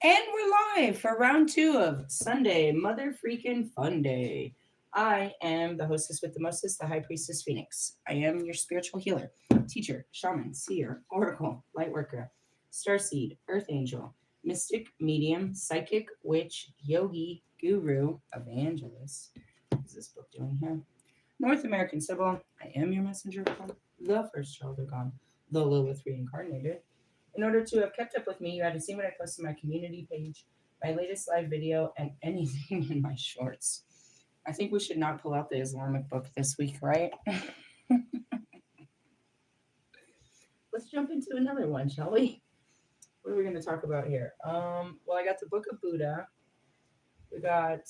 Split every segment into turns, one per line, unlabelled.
And we're live for round two of Sunday Mother Freaking Fun Day. I am the hostess with the mostest, the High Priestess Phoenix. I am your spiritual healer, teacher, shaman, seer, oracle, light worker, starseed, earth angel, mystic, medium, psychic, witch, yogi, guru, evangelist. What is this book doing here? North American Sybil. I am your messenger from the first child of God, the Lilith reincarnated. In order to have kept up with me, you had to see what I post on my community page, my latest live video, and anything in my shorts. I think we should not pull out the Islamic book this week, right? Let's jump into another one, shall we? What are we going to talk about here? Well, I got the Book of Buddha. I'm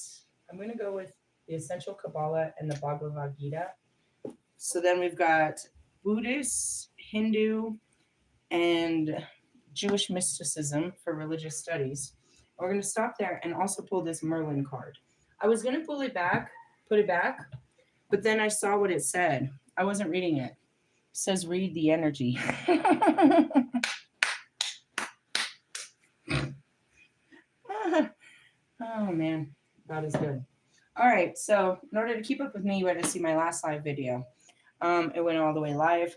going to go with the Essential Kabbalah and the Bhagavad Gita. So then we've got Buddhist, Hindu, and Jewish mysticism for religious studies. We're going to stop there and also pull this Merlin card. I was going to put it back, but then I saw what it said. I wasn't reading it. It says read the energy. Oh, man. God is good. All right. So in order to keep up with me, you had to see my last live video. It went all the way live.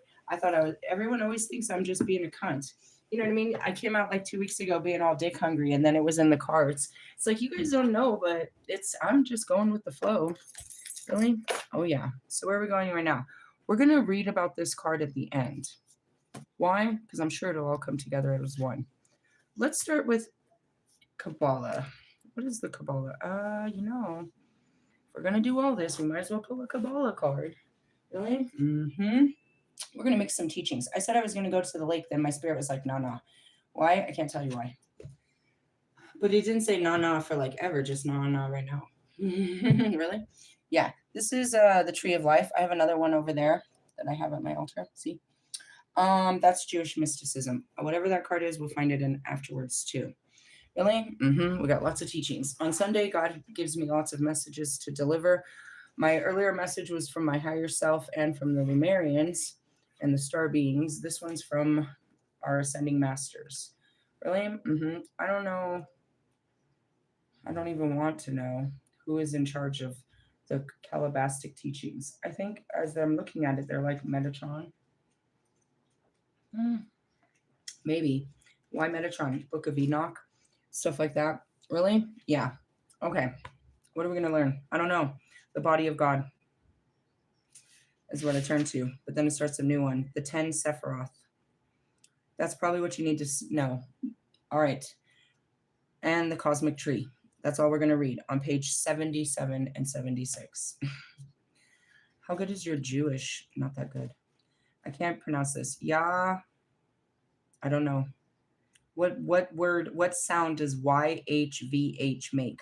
Everyone always thinks I'm just being a cunt. You know what I mean? I came out like 2 weeks ago being all dick hungry, and then it was in the cards. It's like, you guys don't know, but I'm just going with the flow. Really? Oh, yeah. So where are we going right now? We're going to read about this card at the end. Why? Because I'm sure it'll all come together as one. Let's start with Kabbalah. What is the Kabbalah? If we're going to do all this, we might as well pull a Kabbalah card. Really? Mm-hmm. We're going to mix some teachings. I said I was going to go to the lake. Then my spirit was like, no. Why? I can't tell you why. But he didn't say no for like ever. Just no right now. Really? Yeah. This is the Tree of Life. I have another one over there that I have at my altar. See? That's Jewish mysticism. Whatever that card is, we'll find it in afterwards too. Really? Mm-hmm. We got lots of teachings. On Sunday, God gives me lots of messages to deliver. My earlier message was from my higher self and from the Lumerians and the star beings. This one's from our ascending masters. Really? Mm-hmm. I don't know. I don't even want to know who is in charge of the Calabastic teachings. I think as I'm looking at it, they're like Metatron. Maybe. Why Metatron? Book of Enoch? Stuff like that. Really? Yeah. Okay. What are we going to learn? I don't know. The body of God is what I turn to. But then it starts a new one. The 10 Sephiroth. That's probably what you need to know. All right. And the cosmic tree. That's all we're going to read on page 77 and 76. How good is your Jewish? Not that good. I can't pronounce this. I don't know. What sound does YHVH make?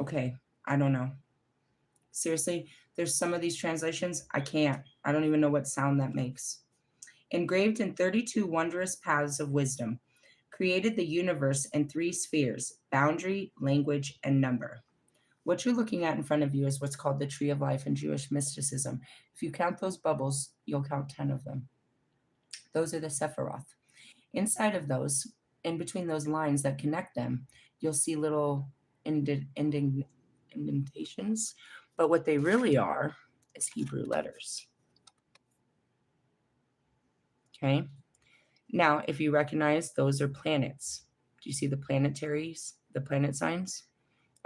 Okay. I don't know. Seriously, there's some of these translations, I don't even know what sound that makes. Engraved in 32 wondrous paths of wisdom, created the universe in 3 spheres, boundary, language, and number. What you're looking at in front of you is what's called the Tree of Life in Jewish mysticism. If you count those bubbles, you'll count 10 of them. Those are the Sephiroth. Inside of those, in between those lines that connect them, you'll see little indentations. But what they really are is Hebrew letters. Okay. Now, if you recognize, those are planets. Do you see the planetaries, the planet signs?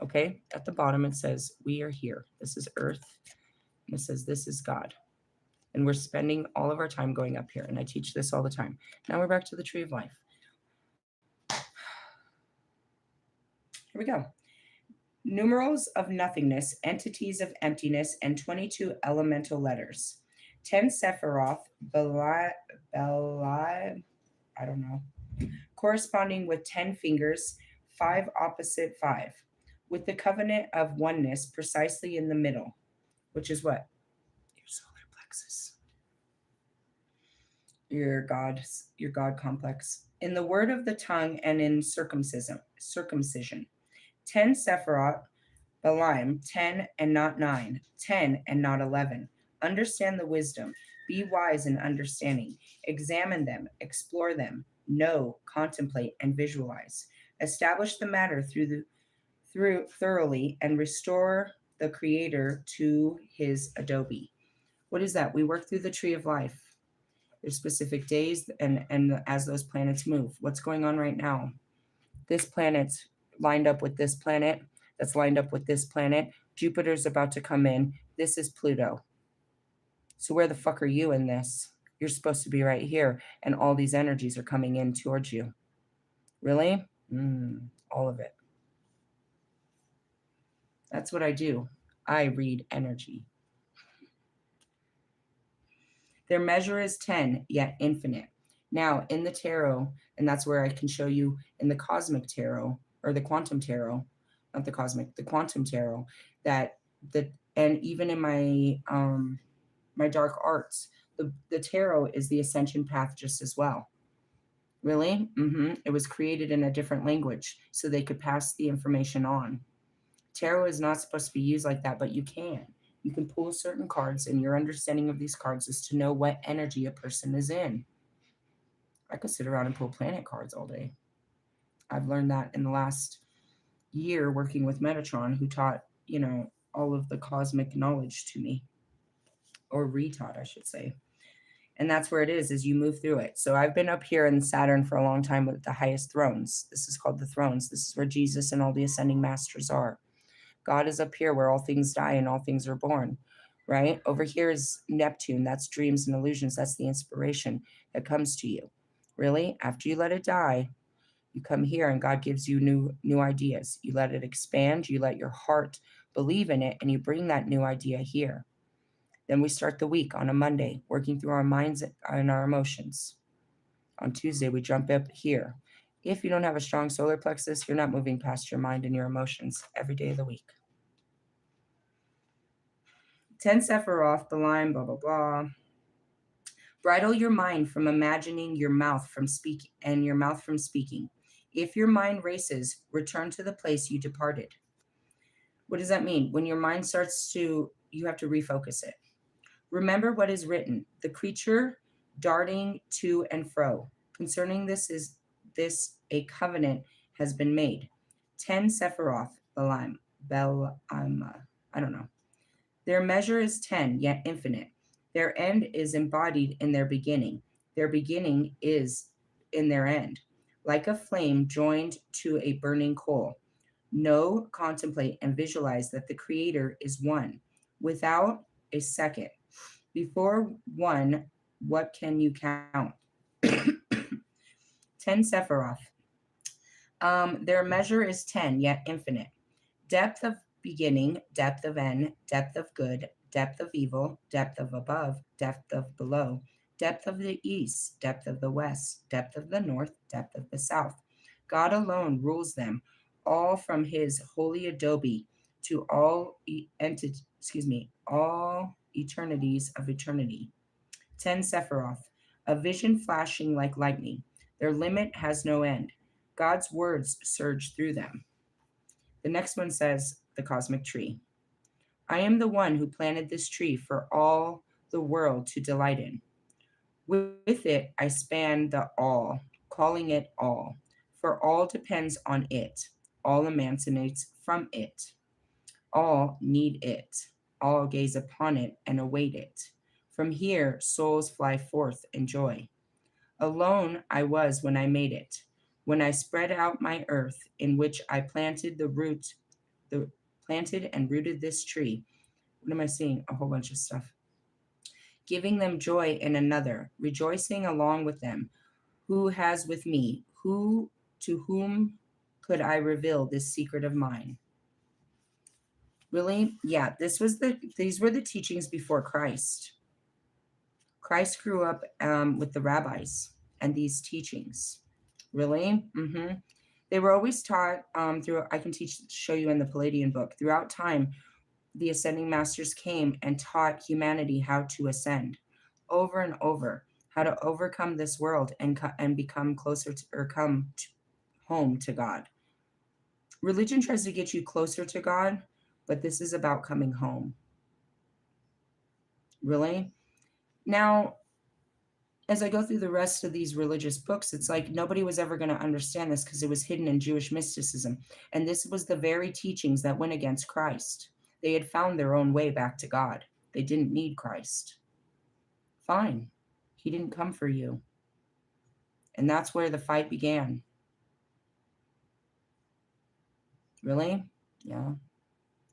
Okay. At the bottom, it says, we are here. This is Earth. And it says, this is God. And we're spending all of our time going up here. And I teach this all the time. Now we're back to the Tree of Life. Here we go. Numerals of nothingness, entities of emptiness, and 22 elemental letters. 10 Sephiroth, I don't know, corresponding with 10 fingers, 5 opposite 5, with the covenant of oneness precisely in the middle, which is what? Your solar plexus. Your God complex. In the word of the tongue and in circumcision. 10 Sephiroth, Balaam, 10 and not 9, 10 and not 11. Understand the wisdom. Be wise in understanding. Examine them, explore them, know, contemplate, and visualize. Establish the matter through thoroughly and restore the creator to his adobe. What is that? We work through the tree of life. There's specific days and as those planets move. What's going on right now? This planet's lined up with this planet. That's lined up with this planet. Jupiter's about to come in. This is Pluto. So where the fuck are you in this? You're supposed to be right here, and all these energies are coming in towards you. Really? All of it. That's what I do. I read energy. Their measure is 10, yet infinite. Now, in the tarot, and that's where I can show you in the cosmic tarot, or the quantum tarot, not the cosmic, the quantum tarot, that and even in my my dark arts, the tarot is the ascension path just as well. Really? It was created in a different language so they could pass the information on. Tarot is not supposed to be used like that, but you can. You can pull certain cards, and your understanding of these cards is to know what energy a person is in. I could sit around and pull planet cards all day. I've learned that in the last year working with Metatron, who taught, all of the cosmic knowledge to me, or retaught, I should say. And that's where it is you move through it. So I've been up here in Saturn for a long time with the highest thrones. This is called the thrones. This is where Jesus and all the ascending masters are. God is up here where all things die and all things are born, right? Over here is Neptune. That's dreams and illusions. That's the inspiration that comes to you. Really? After you let it die, you come here and God gives you new ideas. You let it expand. You let your heart believe in it, and you bring that new idea here. Then we start the week on a Monday, working through our minds and our emotions. On Tuesday, we jump up here. If you don't have a strong solar plexus, you're not moving past your mind and your emotions every day of the week. 10 Sephiroth, the line, blah, blah, blah. Bridle your mind from imagining your mouth from speaking and your mouth from speaking. If your mind races, return to the place you departed. What does that mean? When your mind starts to, you have to refocus it. Remember what is written, the creature darting to and fro. Concerning this a covenant has been made. 10 Sephiroth, Balaam, I don't know. Their measure is 10, yet infinite. Their end is embodied in their beginning. Their beginning is in their end. Like a flame joined to a burning coal. Know, contemplate, and visualize that the Creator is one, without a second. Before one, what can you count? 10 Sephiroth. Their measure is 10, yet infinite. Depth of beginning, depth of end, depth of good, depth of evil, depth of above, depth of below, depth of the east, depth of the west, depth of the north, depth of the south. God alone rules them, all from his holy adobe to all all eternities of eternity. 10 Sephiroth, a vision flashing like lightning. Their limit has no end. God's words surge through them. The next one says, the cosmic tree. I am the one who planted this tree for all the world to delight in. With it, I span the all, calling it all, for all depends on it. All emanates from it. All need it. All gaze upon it and await it. From here, souls fly forth in joy. Alone I was when I made it, when I spread out my earth, in which I planted planted and rooted this tree. What am I seeing? A whole bunch of stuff. Giving them joy in another, rejoicing along with them. Who has with me? To whom could I reveal this secret of mine? Really? Yeah, these were the teachings before Christ. Christ grew up with the rabbis and these teachings. Really? They were always taught through, I can show you in the Palladian book. Throughout time, the ascending masters came and taught humanity how to ascend over and over, how to overcome this world and become closer to, or come home to God. Religion tries to get you closer to God, but this is about coming home. Really? Now, as I go through the rest of these religious books, it's like nobody was ever going to understand this because it was hidden in Jewish mysticism. And this was the very teachings that went against Christ. They had found their own way back to God. They didn't need Christ. Fine. He didn't come for you. And that's where the fight began. Really? Yeah.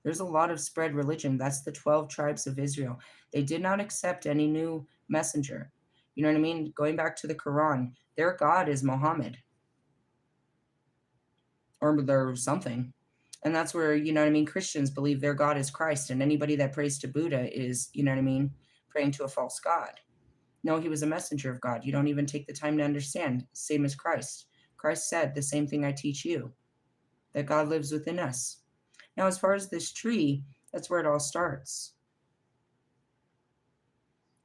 There's a lot of spread religion. That's the 12 tribes of Israel. They did not accept any new messenger. You know what I mean? Going back to the Quran, their God is Muhammad or their something. And that's where, you know what I mean? Christians believe their God is Christ, and anybody that prays to Buddha is, you know what I mean, praying to a false God. No, he was a messenger of God. You don't even take the time to understand. Same as Christ. Christ said the same thing I teach you, that God lives within us. Now, as far as this tree, that's where it all starts.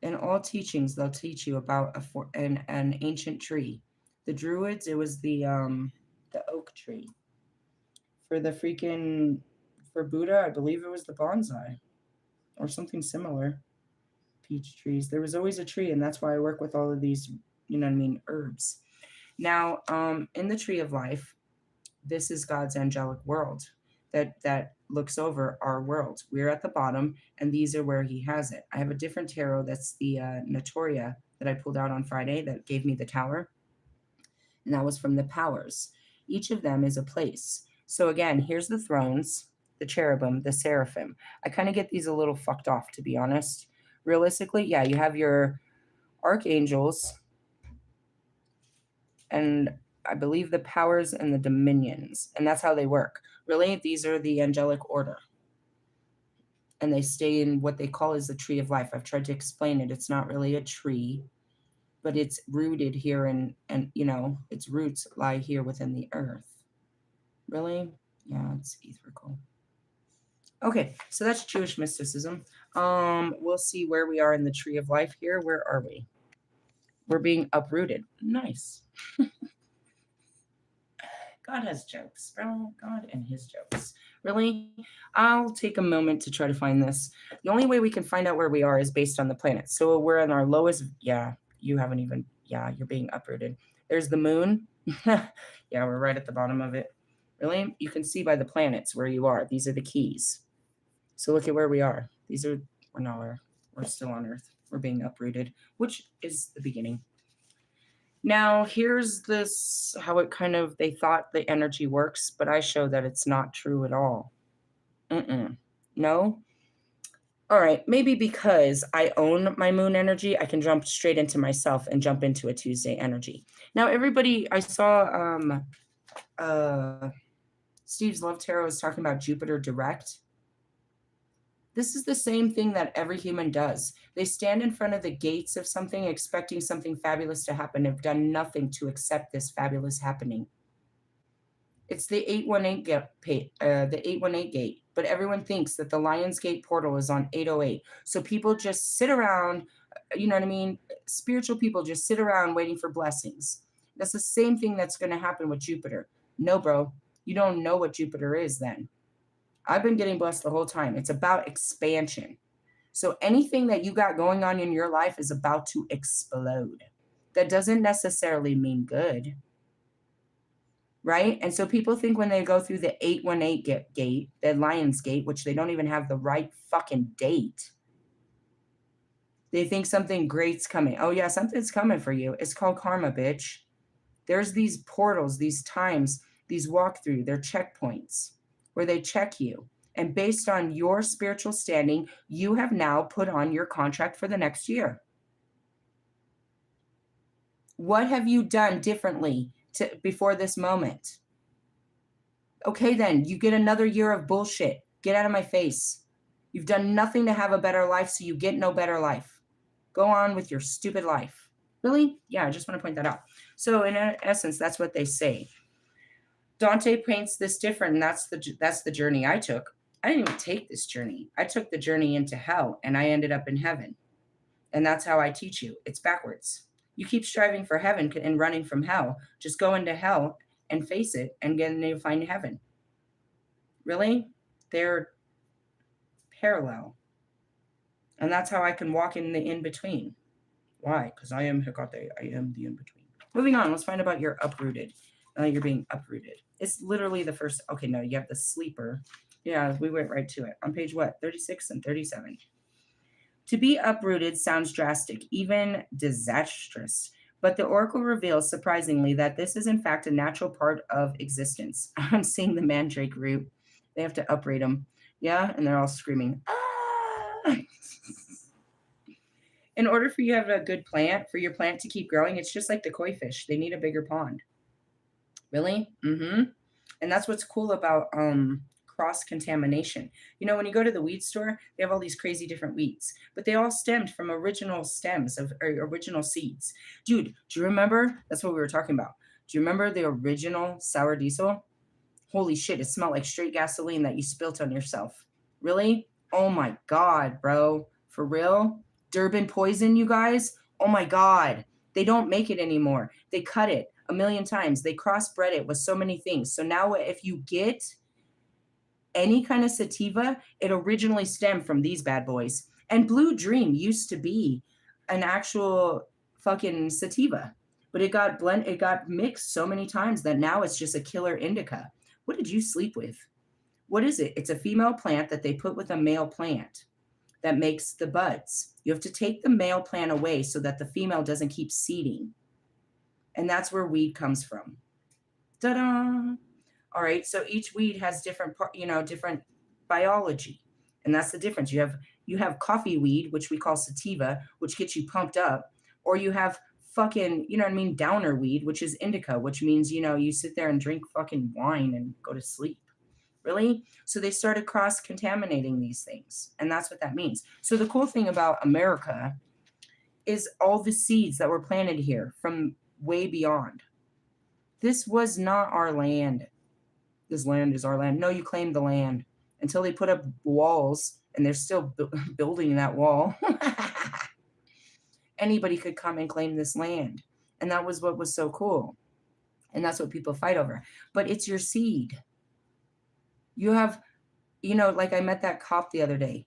In all teachings, they'll teach you about an ancient tree. The Druids, it was the oak tree. For Buddha, I believe it was the bonsai or something similar. Peach trees. There was always a tree, and that's why I work with all of these, you know what I mean, herbs. Now, in the tree of life, this is God's angelic world that looks over our world. We're at the bottom, and these are where he has it. I have a different tarot. That's the Notoria that I pulled out on Friday that gave me the tower, and that was from the powers. Each of them is a place. So again, here's the thrones, the cherubim, the seraphim. I kind of get these a little fucked off, to be honest. Realistically, yeah, you have your archangels, and I believe the powers and the dominions, and that's how they work. Really, these are the angelic order, and they stay in what they call is the tree of life. I've tried to explain it. It's not really a tree, but it's rooted here, and you know, its roots lie here within the earth. Really? Yeah, it's etherical. Okay, so that's Jewish mysticism. We'll see where we are in the tree of life here. Where are we? We're being uprooted. Nice. God has jokes, bro. God and his jokes. Really? I'll take a moment to try to find this. The only way we can find out where we are is based on the planets. So we're on our lowest. Yeah, you haven't even. Yeah, you're being uprooted. There's the moon. Yeah, we're right at the bottom of it. Really? You can see by the planets where you are. These are the keys. So look at where we are. We're still on Earth. We're being uprooted, which is the beginning. Now, here's this how it kind of they thought the energy works, but I show that it's not true at all. No. All right, maybe because I own my moon energy, I can jump straight into myself and jump into a Tuesday energy. Now, everybody, I saw Steve's Love Tarot was talking about Jupiter direct. This is the same thing that every human does. They stand in front of the gates of something, expecting something fabulous to happen, have done nothing to accept this fabulous happening. It's the 818 gate, but everyone thinks that the Lion's Gate portal is on 808. So people just sit around, you know what I mean? Spiritual people just sit around waiting for blessings. That's the same thing that's going to happen with Jupiter. No, bro, you don't know what Jupiter is then. I've been getting blessed the whole time. It's about expansion. So anything that you got going on in your life is about to explode. That doesn't necessarily mean good. Right? And so people think when they go through the 818 gate, the Lion's Gate, which they don't even have the right fucking date, they think something great's coming. Oh, yeah, something's coming for you. It's called karma, bitch. There's these portals, these times, these walkthrough, they're checkpoints where they check you. And based on your spiritual standing, you have now put on your contract for the next year. What have you done differently before this moment? Okay, then you get another year of bullshit. Get out of my face. You've done nothing to have a better life, so you get no better life. Go on with your stupid life. Really? Yeah, I just want to point that out. So in essence, that's what they say. Dante paints this different, and that's the journey I took. I didn't even take this journey. I took the journey into hell, and I ended up in heaven. And that's how I teach you. It's backwards. You keep striving for heaven and running from hell. Just go into hell and face it, and then you'll find heaven. Really? They're parallel. And that's how I can walk in the in-between. Why? Because I am Hecate. I am the in-between. Moving on, let's find about your uprooted. You're being uprooted. It's literally the first. Okay, no, you have the sleeper. Yeah, we went right to it. On page what? 36 and 37. To be uprooted sounds drastic, even disastrous. But the oracle reveals, surprisingly, that this is in fact a natural part of existence. I'm seeing the mandrake root. They have to uproot them. Yeah, and they're all screaming, ah! In order for you to have a good plant, for your plant to keep growing, it's just like the koi fish. They need a bigger pond. Really? Mm-hmm. And that's what's cool about cross contamination. You know, when you go to the weed store, they have all these crazy different weeds, but they all stemmed from original stems of or original seeds. Dude, do you remember? That's what we were talking about. Do you remember the original sour diesel? Holy shit, it smelled like straight gasoline that you spilt on yourself. Really? Oh my God, bro. For real? Durban poison, you guys? Oh my God. They don't make it anymore. They cut it a million times. They crossbred it with so many things. So now if you get any kind of sativa, it originally stemmed from these bad boys. And Blue Dream used to be an actual fucking sativa, but it got mixed so many times that now it's just a killer indica. What did you sleep with? What is it? It's a female plant that they put with a male plant that makes the buds. You have to take the male plant away so that the female doesn't keep seeding. And that's where weed comes from. Ta-da! All right, so each weed has different biology, and that's the difference. You have coffee weed, which we call sativa, which gets you pumped up, or you have fucking, you know what I mean, downer weed, which is indica, which means you sit there and drink fucking wine and go to sleep. Really? So they started cross contaminating these things, and that's what that means. So the cool thing about America is all the seeds that were planted here from way beyond. This was not our land. This land is our land. No, you claim the land until they put up walls, and they're still building that wall. Anybody could come and claim this land. And that was what was so cool. And that's what people fight over. But it's your seed. You have, like I met that cop the other day.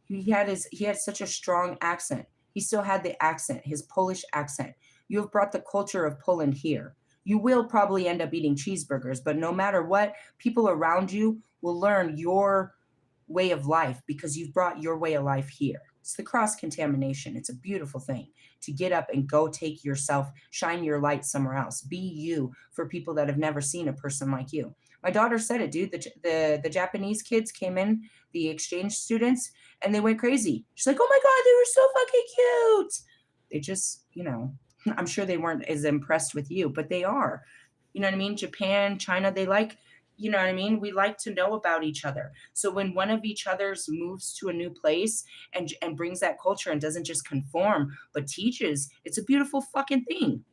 He had such a strong accent. He still had the accent, his Polish accent. You have brought the culture of Poland here. You will probably end up eating cheeseburgers, but no matter what, people around you will learn your way of life because you've brought your way of life here. It's the cross contamination. It's a beautiful thing to get up and go take yourself, shine your light somewhere else. Be you for people that have never seen a person like you. My daughter said it, dude. The Japanese kids came in, the exchange students, and they went crazy. She's like, oh my God, they were so fucking cute. They just, I'm sure they weren't as impressed with you, but they are. You know what I mean? Japan, China, they like, you know what I mean? We like to know about each other. So when one of each other's moves to a new place and brings that culture and doesn't just conform, but teaches, it's a beautiful fucking thing.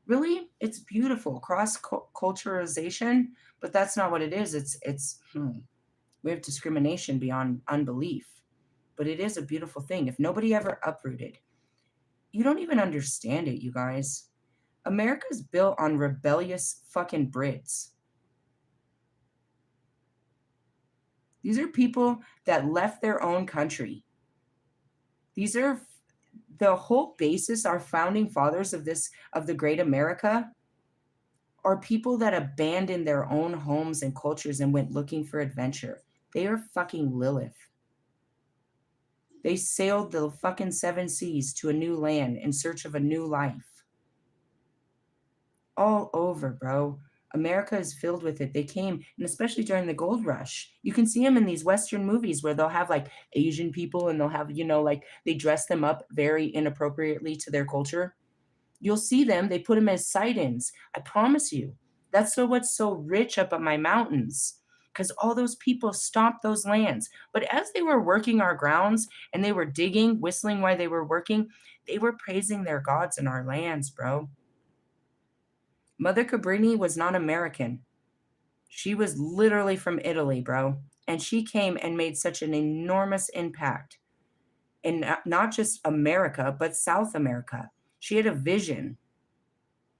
Really? It's beautiful. Cross-culturalization, but that's not what it is. We have discrimination beyond unbelief, but it is a beautiful thing. If nobody ever uprooted, you don't even understand it, you guys. America's built on rebellious fucking Brits. These are people that left their own country. These are the whole basis, our founding fathers of the great America are people that abandoned their own homes and cultures and went looking for adventure. They are fucking Lilith. They sailed the fucking 7 seas to a new land in search of a new life. All over, bro. America is filled with it. They came, and especially during the gold rush, you can see them in these Western movies where they'll have like Asian people and they'll have, like they dress them up very inappropriately to their culture. You'll see them, they put them as sight-ins. I promise you. That's what's so rich up at my mountains, because all those people stomped those lands. But as they were working our grounds and they were digging, whistling while they were working, they were praising their gods in our lands, bro. Mother Cabrini was not American. She was literally from Italy, bro. And she came and made such an enormous impact in not just America, but South America. She had a vision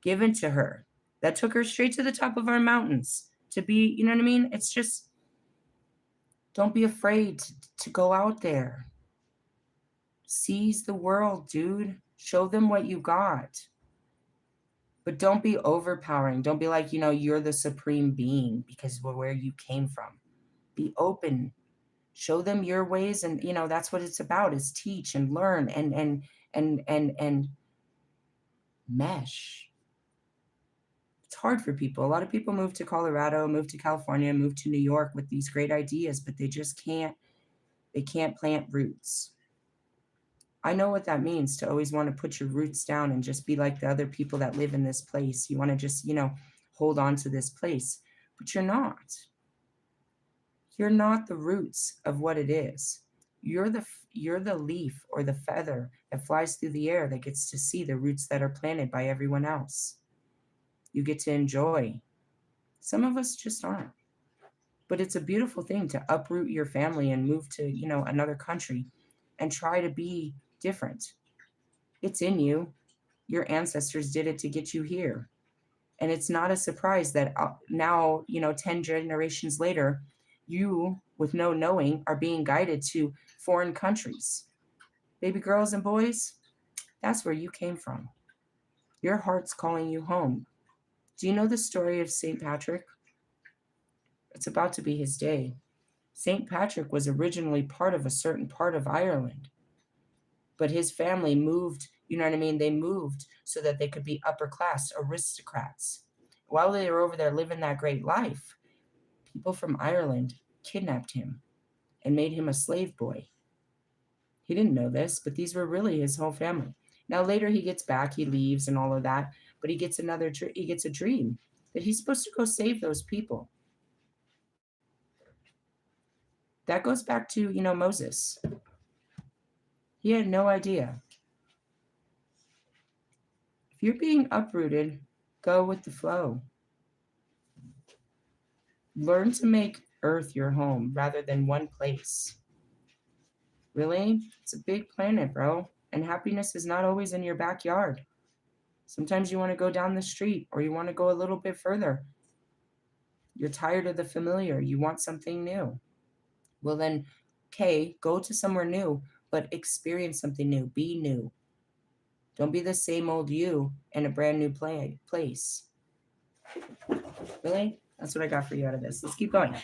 given to her that took her straight to the top of our mountains to be, you know what I mean? It's just, don't be afraid to go out there. Seize the world, dude. Show them what you got. But don't be overpowering. Don't be like, you're the supreme being because we're where you came from. Be open. Show them your ways, and that's what it's about, is teach and learn and mesh. It's hard for people. A lot of people move to Colorado, move to California, move to New York with these great ideas, but they can't plant roots. I know what that means, to always want to put your roots down and just be like the other people that live in this place. You want to just, hold on to this place, but you're not. You're not the roots of what it is. You're the leaf or the feather that flies through the air that gets to see the roots that are planted by everyone else. You get to enjoy. Some of us just aren't. But it's a beautiful thing to uproot your family and move to, another country and try to be different. It's in you. Your ancestors did it to get you here. And it's not a surprise that now, 10 generations later, you, with no knowing, are being guided to foreign countries. Baby girls and boys, that's where you came from. Your heart's calling you home. Do you know the story of St. Patrick? It's about to be his day. St. Patrick was originally part of a certain part of Ireland, but his family moved, you know what I mean? They moved so that they could be upper class aristocrats. While they were over there living that great life, people from Ireland kidnapped him and made him a slave boy. He didn't know this, but these were really his whole family. Now later he gets back, he leaves and all of that, but he gets a dream that he's supposed to go save those people. That goes back to, Moses. He had no idea. If you're being uprooted, go with the flow. Learn to make Earth your home rather than one place. Really? It's a big planet, bro. And happiness is not always in your backyard. Sometimes you want to go down the street or you want to go a little bit further. You're tired of the familiar. You want something new. Well, then, okay, go to somewhere new, but experience something new. Be new. Don't be the same old you in a brand new place. Really? That's what I got for you out of this. Let's keep going.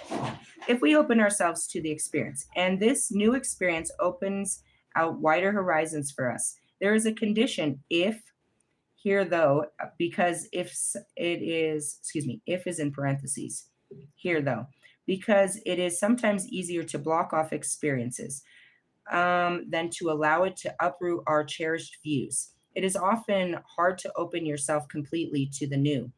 If we open ourselves to the experience, and this new experience opens out wider horizons for us, there is a condition if, here though, because if is in parentheses, here though, because it is sometimes easier to block off experiences than to allow it to uproot our cherished views. It is often hard to open yourself completely to the new.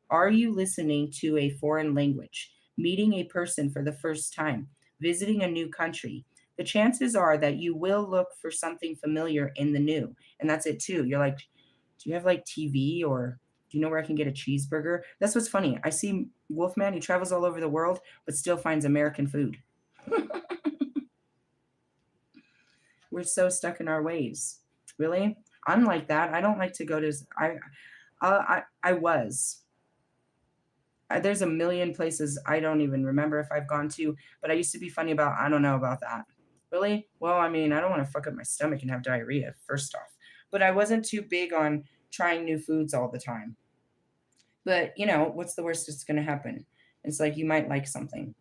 Are you listening to a foreign language, meeting a person for the first time, visiting a new country? The chances are that you will look for something familiar in the new. And that's it too. You're like, do you have like TV, or do you know where I can get a cheeseburger? That's what's funny. I see Wolfman, he travels all over the world, but still finds American food. We're so stuck in our ways. Really? I'm like that. I don't like to go to, I was. There's a million places I don't even remember if I've gone to, but I used to be funny about, I don't know about that. Really? Well, I mean, I don't want to fuck up my stomach and have diarrhea, first off. But I wasn't too big on trying new foods all the time. But, what's the worst that's going to happen? It's like you might like something.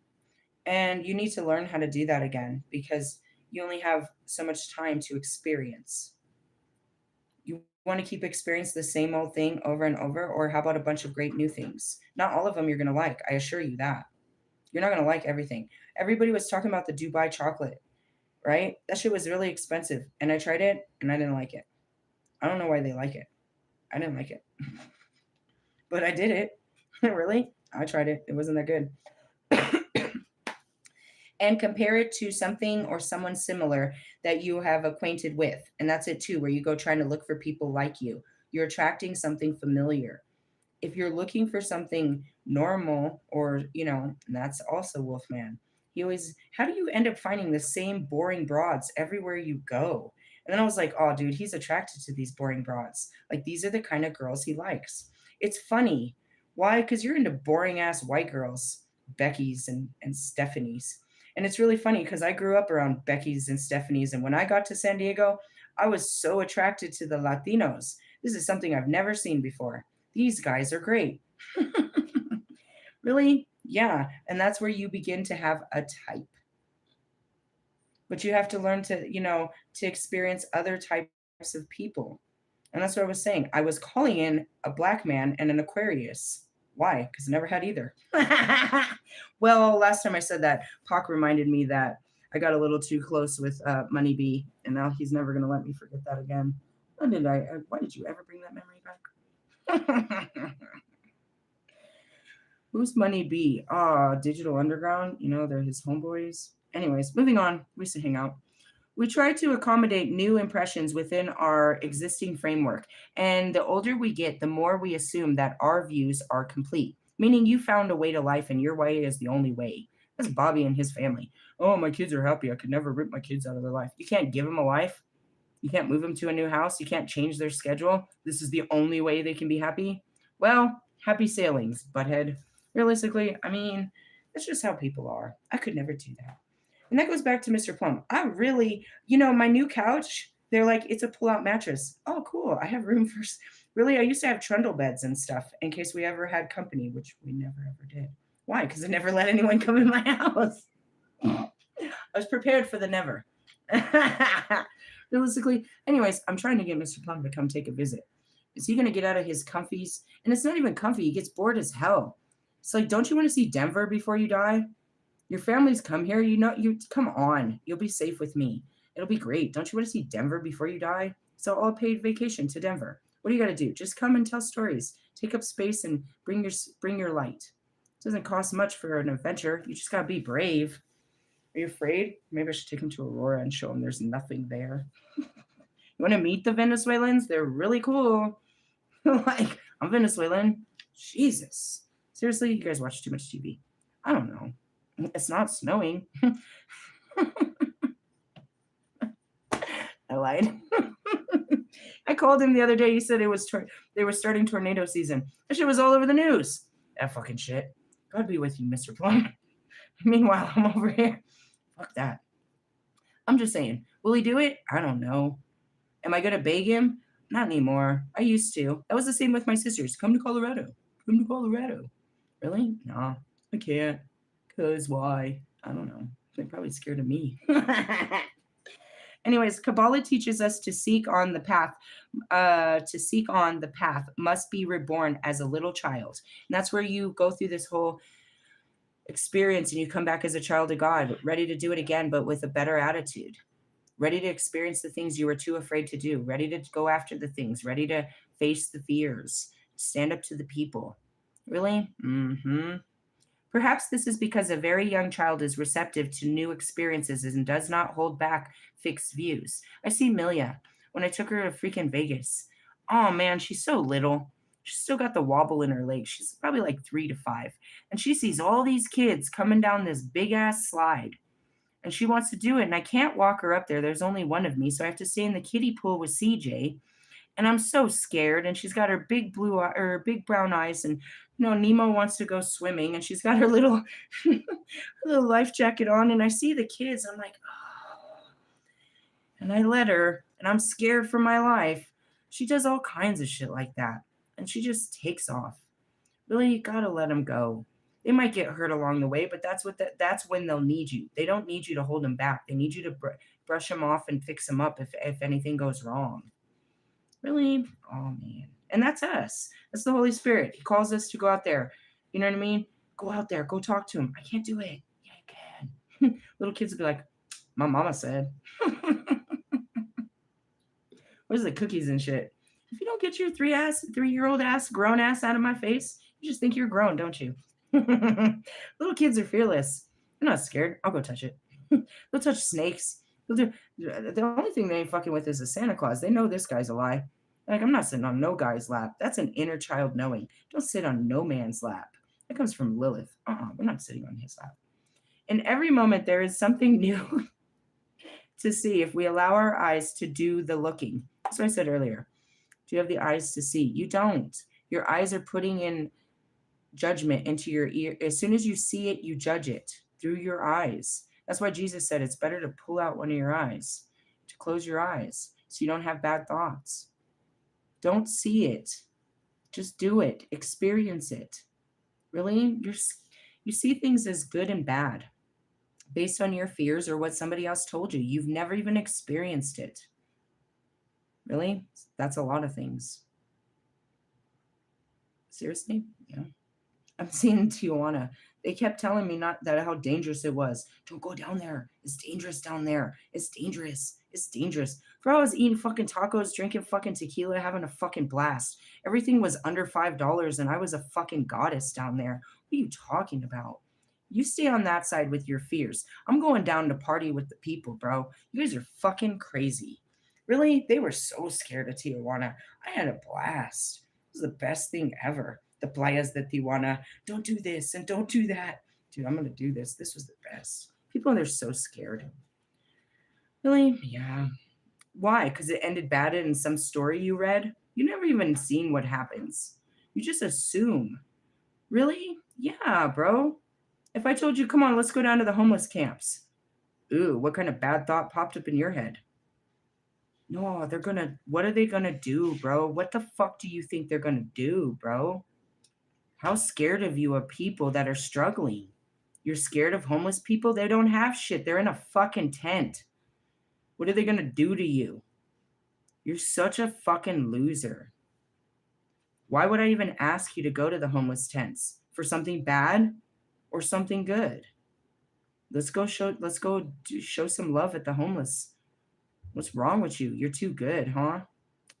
And you need to learn how to do that again because you only have so much time to experience. You want to keep experiencing the same old thing over and over, or how about a bunch of great new things? Not all of them you're going to like. I assure you that. You're not going to like everything. Everybody was talking about the Dubai chocolate, right? That shit was really expensive. And I tried it and I didn't like it. I don't know why they like it. I didn't like it. But I did it. Really? I tried it. It wasn't that good. And compare it to something or someone similar that you have acquainted with. And that's it too, where you go trying to look for people like you. You're attracting something familiar. If you're looking for something normal, or, that's also Wolfman. He always, how do you end up finding the same boring broads everywhere you go? And then I was like, oh, dude, he's attracted to these boring broads. Like, these are the kind of girls he likes. It's funny. Why? Because you're into boring ass white girls, Becky's and Stephanie's. And it's really funny because I grew up around Becky's and Stephanie's. And when I got to San Diego, I was so attracted to the Latinos. This is something I've never seen before. These guys are great. Really? Yeah. And that's where you begin to have a type. But you have to learn to, to experience other types of people. And that's what I was saying. I was calling in a black man and an Aquarius. Why? Because I never had either. Well, last time I said that, Pac reminded me that I got a little too close with Money B, and now he's never going to let me forget that again. Why did you ever bring that memory back? Who's Money B? Digital Underground. They're his homeboys. Anyways, moving on. We used to hang out. We try to accommodate new impressions within our existing framework. And the older we get, the more we assume that our views are complete, meaning you found a way to life and your way is the only way. That's Bobby and his family. Oh, my kids are happy. I could never rip my kids out of their life. You can't give them a life. You can't move them to a new house. You can't change their schedule. This is the only way they can be happy. Well, happy sailings, butthead. Realistically, I mean, that's just how people are. I could never do that. And that goes back to Mr. Plum. I really, my new couch, they're like, it's a pull-out mattress. Oh, cool. I have room for, really, I used to have trundle beds and stuff in case we ever had company, which we never ever did. Why? Because I never let anyone come in my house. I was prepared for the never. Realistically, anyways, I'm trying to get Mr. Plum to come take a visit. Is he going to get out of his comfies? And it's not even comfy. He gets bored as hell. It's like, don't you want to see Denver before you die? Your family's come here. You come on. You'll be safe with me. It'll be great. Don't you want to see Denver before you die? So all paid vacation to Denver. What do you got to do? Just come and tell stories. Take up space and bring your light. It doesn't cost much for an adventure. You just got to be brave. Are you afraid? Maybe I should take him to Aurora and show him there's nothing there. You want to meet the Venezuelans? They're really cool. Like, I'm Venezuelan. Jesus. Seriously, you guys watch too much TV. I don't know. It's not snowing. I lied. I called him the other day. He said they were starting tornado season. That shit was all over the news. That fucking shit. God be with you, Mr. Plum. Meanwhile, I'm over here. Fuck that. I'm just saying. Will he do it? I don't know. Am I going to beg him? Not anymore. I used to. That was the same with my sisters. Come to Colorado. Come to Colorado. Really? No, I can't. Because why? I don't know. They're probably scared of me. Anyways, Kabbalah teaches us to seek on the path. Must be reborn as a little child. And that's where you go through this whole experience and you come back as a child of God, ready to do it again, but with a better attitude. Ready to experience the things you were too afraid to do. Ready to go after the things. Ready to face the fears. Stand up to the people. Really? Mm-hmm. Perhaps this is because a very young child is receptive to new experiences and does not hold back fixed views. I see Milia when I took her to freaking Vegas. Oh man, she's so little. She's still got the wobble in her legs. She's probably like 3 to 5. And she sees all these kids coming down this big ass slide. And she wants to do it. And I can't walk her up there. There's only one of me. So I have to stay in the kiddie pool with CJ. And I'm so scared. And she's got her big big brown eyes. And Nemo wants to go swimming, and she's got her little life jacket on. And I see the kids. I'm like, oh. And I let her, and I'm scared for my life. She does all kinds of shit like that, and she just takes off. Really, you gotta let them go. They might get hurt along the way, but that's when they'll need you. They don't need you to hold them back. They need you to brush them off and fix them up if anything goes wrong. Really? Oh, man. And that's us. That's the Holy Spirit. He calls us to go out there. You know what I mean? Go out there. Go talk to him. I can't do it. Yeah, I can. Little kids will be like, my mama said. Where's the cookies and shit? If you don't get your 3-year-old ass, grown ass out of my face, you just think you're grown, don't you? Little kids are fearless. They're not scared. I'll go touch it. They'll touch snakes. The only thing they ain't fucking with is a Santa Claus. They know this guy's a lie. Like, I'm not sitting on no guy's lap. That's an inner child knowing. Don't sit on no man's lap. That comes from Lilith. We're not sitting on his lap. In every moment, there is something new to see if we allow our eyes to do the looking. That's what I said earlier. Do you have the eyes to see? You don't. Your eyes are putting in judgment into your ear. As soon as you see it, you judge it through your eyes. That's why Jesus said it's better to pull out one of your eyes, to close your eyes. so you don't have bad thoughts. Don't see it. Just do it. Experience it. Really? You see things as good and bad based on your fears or what somebody else told you. You've never even experienced it. Really? That's a lot of things. Seriously? Yeah. I'm seeing Tijuana. They kept telling me not that how dangerous it was. Don't go down there. It's dangerous down there. It's dangerous. It's dangerous. For I was eating fucking tacos, drinking fucking tequila, having a fucking blast. Everything was under $5 and I was a fucking goddess down there. What are you talking about? You stay on that side with your fears. I'm going down to party with the people, bro. You guys are fucking crazy. Really? They were so scared of Tijuana. I had a blast. It was the best thing ever. The playas de Tijuana. Don't do this and don't do that. Dude, I'm gonna do this. This was the best. People are so scared. Really? Yeah. Why? Because it ended bad in some story you read? You never even seen what happens. You just assume. Really? Yeah, bro. If I told you, come on, let's go down to the homeless camps. Ooh, what kind of bad thought popped up in your head? No, what are they gonna do, bro? What the fuck do you think they're gonna do, bro? How scared of you are people that are struggling? You're scared of homeless people? They don't have shit. They're in a fucking tent. What are they going to do to you? You're such a fucking loser. Why would I even ask you to go to the homeless tents? For something bad or something good? Let's go show some love at the homeless. What's wrong with you? You're too good, huh?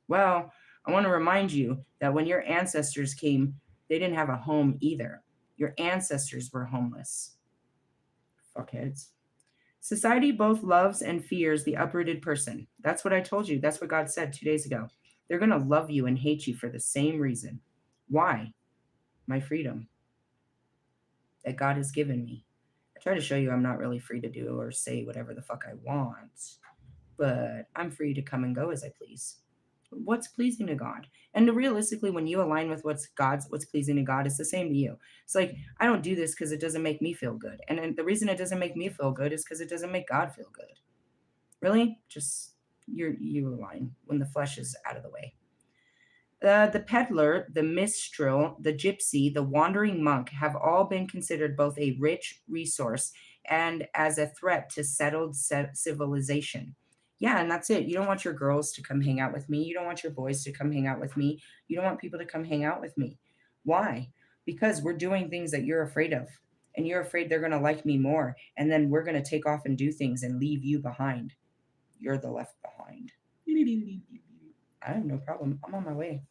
Well, I want to remind you that when your ancestors came, they didn't have a home either. Your ancestors were homeless. Fuckheads. Society both loves and fears the uprooted person. That's what I told you. That's what God said 2 days ago. They're going to love you and hate you for the same reason. Why? My freedom that God has given me. I try to show you I'm not really free to do or say whatever the fuck I want, but I'm free to come and go as I please. What's pleasing to God? And realistically, when you align with what's pleasing to God, it's the same to you. It's like, I don't do this because it doesn't make me feel good. And the reason it doesn't make me feel good is because it doesn't make God feel good. Really? Just you align when the flesh is out of the way. The peddler, the minstrel, the gypsy, the wandering monk have all been considered both a rich resource and as a threat to settled civilization. Yeah, and that's it. You don't want your girls to come hang out with me. You don't want your boys to come hang out with me. You don't want people to come hang out with me. Why? Because we're doing things that you're afraid of, and you're afraid they're going to like me more. And then we're going to take off and do things and leave you behind. You're the left behind. I have no problem. I'm on my way.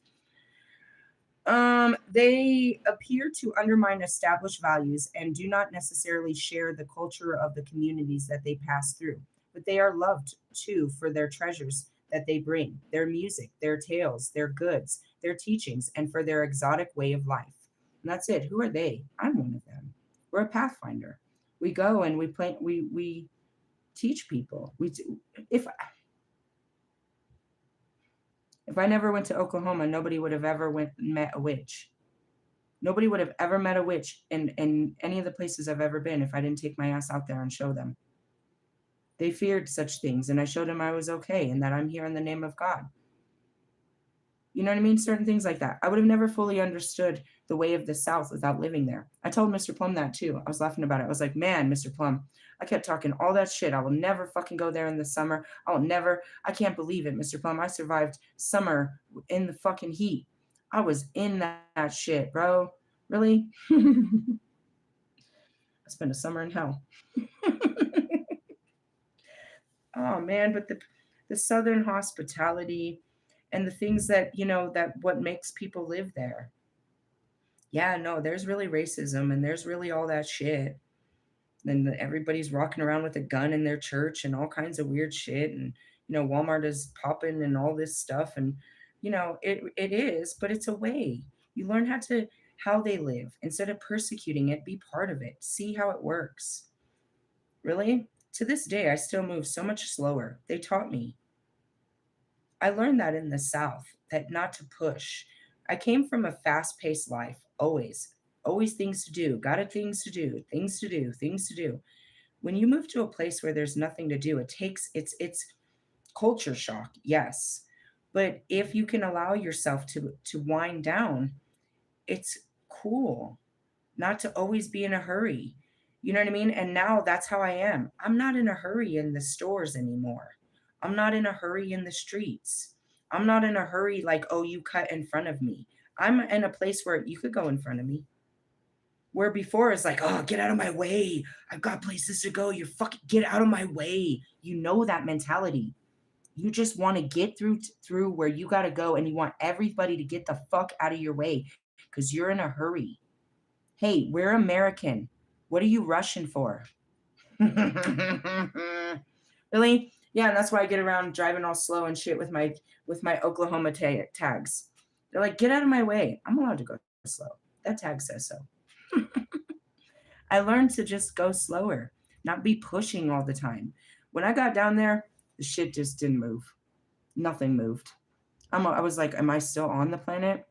They appear to undermine established values and do not necessarily share the culture of the communities that they pass through, but they are loved too for their treasures that they bring, their music, their tales, their goods, their teachings, and for their exotic way of life. And that's it. Who are they? I'm one of them. We're a pathfinder. We go and we teach people. If I never went to Oklahoma, nobody would have ever met a witch. Nobody would have ever met a witch in any of the places I've ever been if I didn't take my ass out there and show them. They feared such things, and I showed them I was okay and that I'm here in the name of God. You know what I mean? Certain things like that. I would have never fully understood the way of the South without living there. I told Mr. Plum that too. I was laughing about it. I was like, man, Mr. Plum, I kept talking all that shit. I will never fucking go there in the summer. I can't believe it, Mr. Plum. I survived summer in the fucking heat. I was in that shit, bro. Really? I spent a summer in hell. Oh man, but the Southern hospitality and the things that, that what makes people live there. Yeah, no, there's really racism and there's really all that shit. Then everybody's rocking around with a gun in their church and all kinds of weird shit. And, Walmart is popping and all this stuff. And, it is, but it's a way. You learn how they live. Instead of persecuting it, be part of it. See how it works. Really? To this day, I still move so much slower. They taught me. I learned that in the South, that not to push. I came from a fast paced life, always things to do, things to do, things to do, things to do. When you move to a place where there's nothing to do, it's culture shock, yes. But if you can allow yourself to wind down, it's cool not to always be in a hurry. You know what I mean? And now that's how I am. I'm not in a hurry in the stores anymore. I'm not in a hurry in the streets. I'm not in a hurry like, oh, you cut in front of me. I'm in a place where you could go in front of me. Where before it's like, oh, get out of my way. I've got places to go. You're fucking get out of my way. You know that mentality. You just want to get through where you got to go and you want everybody to get the fuck out of your way because you're in a hurry. Hey, we're American. What are you rushing for? Really? Yeah, and that's why I get around driving all slow and shit with my Oklahoma tags. They're like, "Get out of my way." I'm allowed to go slow. That tag says so. I learned to just go slower, not be pushing all the time. When I got down there, the shit just didn't move. Nothing moved. I was like, "Am I still on the planet?"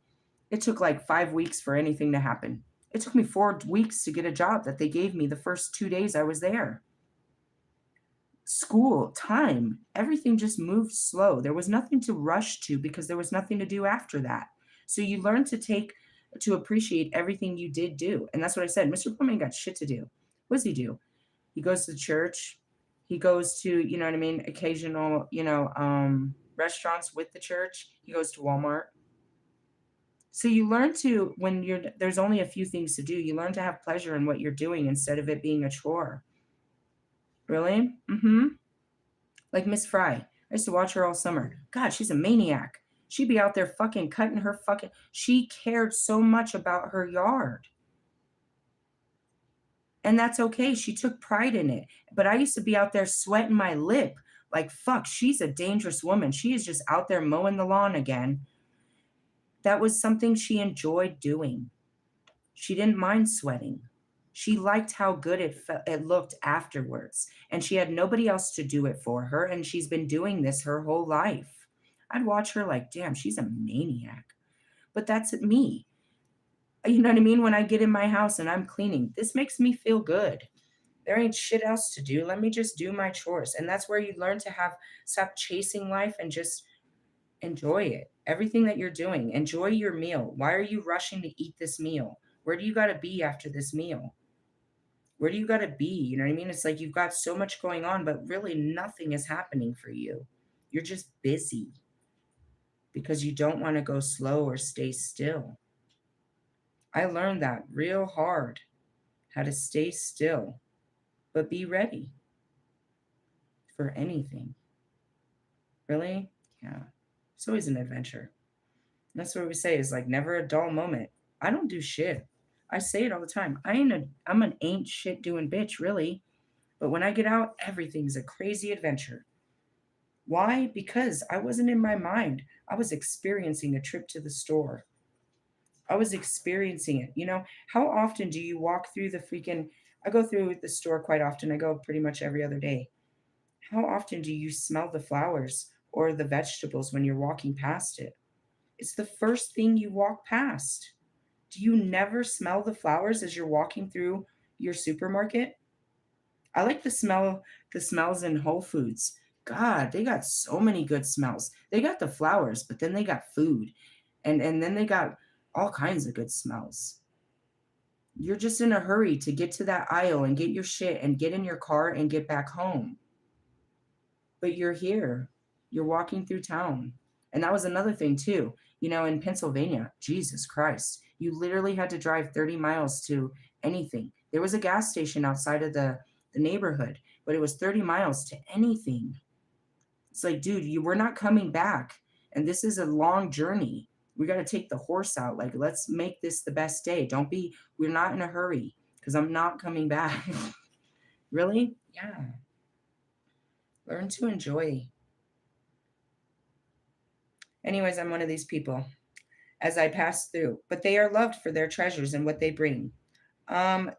It took like 5 weeks for anything to happen. It took me 4 weeks to get a job that they gave me the first 2 days I was there. School, time, everything just moved slow. There was nothing to rush to because there was nothing to do after that. So you learn to appreciate everything you did do. And that's what I said. Mr. Plumman got shit to do. What does he do? He goes to church. He goes to, you know what I mean, occasional, restaurants with the church. He goes to Walmart. So you learn to when there's only a few things to do, you learn to have pleasure in what you're doing instead of it being a chore. Really? Mm-hmm. Like Miss Fry. I used to watch her all summer. God, she's a maniac. She'd be out there fucking cutting her fucking. She cared so much about her yard. And that's okay. She took pride in it. But I used to be out there sweating my lip. Like, fuck, she's a dangerous woman. She is just out there mowing the lawn again. That was something she enjoyed doing. She didn't mind sweating. She liked how good it looked afterwards. And she had nobody else to do it for her. And she's been doing this her whole life. I'd watch her like, damn, she's a maniac. But that's me. You know what I mean? When I get in my house and I'm cleaning, this makes me feel good. There ain't shit else to do. Let me just do my chores. And that's where you learn to stop chasing life and just enjoy it. Everything that you're doing, enjoy your meal. Why are you rushing to eat this meal? Where do you got to be after this meal? Where do you got to be? You know what I mean? It's like you've got so much going on, but really nothing is happening for you. You're just busy because you don't want to go slow or stay still. I learned that real hard, how to stay still, but be ready for anything. Really? Yeah. It's always an adventure. That's what we say is like never a dull moment. I don't do shit. I say it all the time. I'm an ain't shit doing bitch, really. But when I get out, everything's a crazy adventure. Why? Because I wasn't in my mind. I was experiencing a trip to the store. I was experiencing it. How often do you walk through the freaking I go through the store quite often. I go pretty much every other day. How often do you smell the flowers or the vegetables when you're walking past it? It's the first thing you walk past. Do you never smell the flowers as you're walking through your supermarket? I like the smells in Whole Foods. God, they got so many good smells. They got the flowers, but then they got food. And then they got all kinds of good smells. You're just in a hurry to get to that aisle and get your shit and get in your car and get back home. But you're here. You're walking through town. And that was another thing too. In Pennsylvania, Jesus Christ, you literally had to drive 30 miles to anything. There was a gas station outside of the neighborhood, but it was 30 miles to anything. It's like, dude, we're not coming back. And this is a long journey. We got to take the horse out. Like, let's make this the best day. We're not in a hurry because I'm not coming back. Really? Yeah. Learn to enjoy. Anyways, I'm one of these people as I pass through, but they are loved for their treasures and what they bring.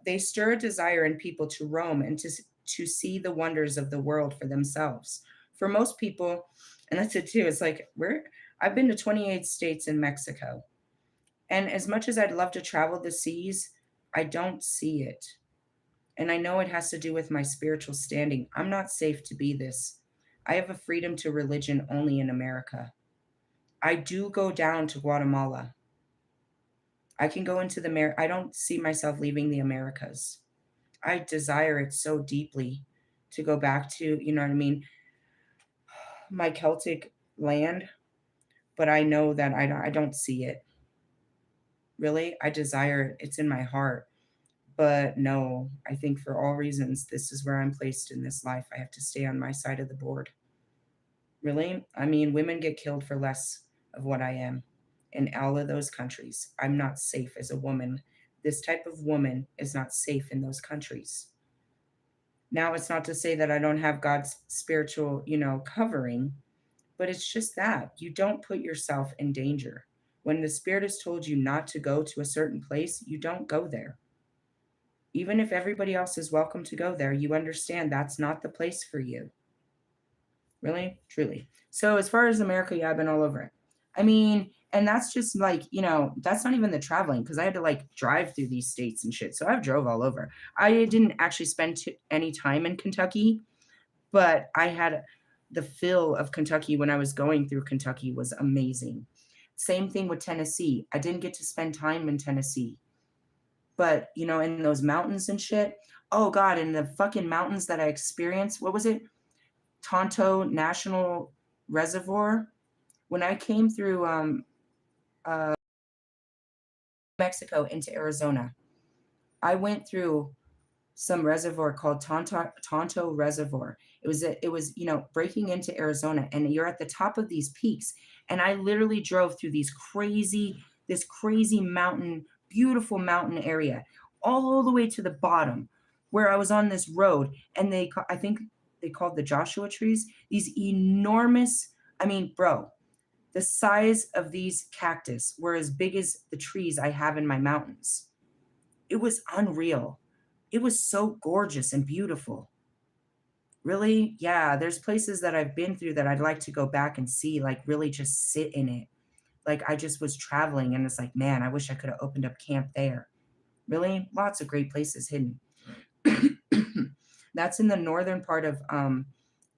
They stir a desire in people to roam and to see the wonders of the world for themselves. For most people, and that's it too. It's like I've been to 28 states in Mexico, and as much as I'd love to travel the seas, I don't see it. And I know it has to do with my spiritual standing. I'm not safe to be this. I have a freedom to religion only in America. I do go down to Guatemala. I can go into I don't see myself leaving the Americas. I desire it so deeply to go back to, you know what I mean, my Celtic land, but I know that I don't see it. Really, I desire it. It's in my heart. But no, I think for all reasons, this is where I'm placed in this life. I have to stay on my side of the board. Really? I mean, women get killed for less of what I am in all of those countries. I'm not safe as a woman. This type of woman is not safe in those countries. Now, it's not to say that I don't have God's spiritual, covering, but it's just that you don't put yourself in danger. When the Spirit has told you not to go to a certain place, you don't go there. Even if everybody else is welcome to go there, you understand that's not the place for you. Really, truly. So as far as America, yeah, I've been all over it. I mean, and that's just like, that's not even the traveling because I had to like drive through these states and shit. So I've drove all over. I didn't actually spend any time in Kentucky, but I had the feel of Kentucky when I was going through Kentucky was amazing. Same thing with Tennessee. I didn't get to spend time in Tennessee, but in those mountains and shit. Oh God, in the fucking mountains that I experienced, what was it? Tonto National Reservoir. When I came through Mexico into Arizona, I went through some reservoir called Tonto Reservoir. It was breaking into Arizona, and you're at the top of these peaks. And I literally drove through this crazy mountain, beautiful mountain area, all the way to the bottom, where I was on this road, and I think they called the Joshua trees. These enormous, I mean, bro, the size of these cactus were as big as the trees I have in my mountains. It was unreal. It was so gorgeous and beautiful. Really? Yeah, there's places that I've been through that I'd like to go back and see, like really just sit in it. Like I just was traveling and it's like, man, I wish I could have opened up camp there. Really? Lots of great places hidden. That's in the northern part of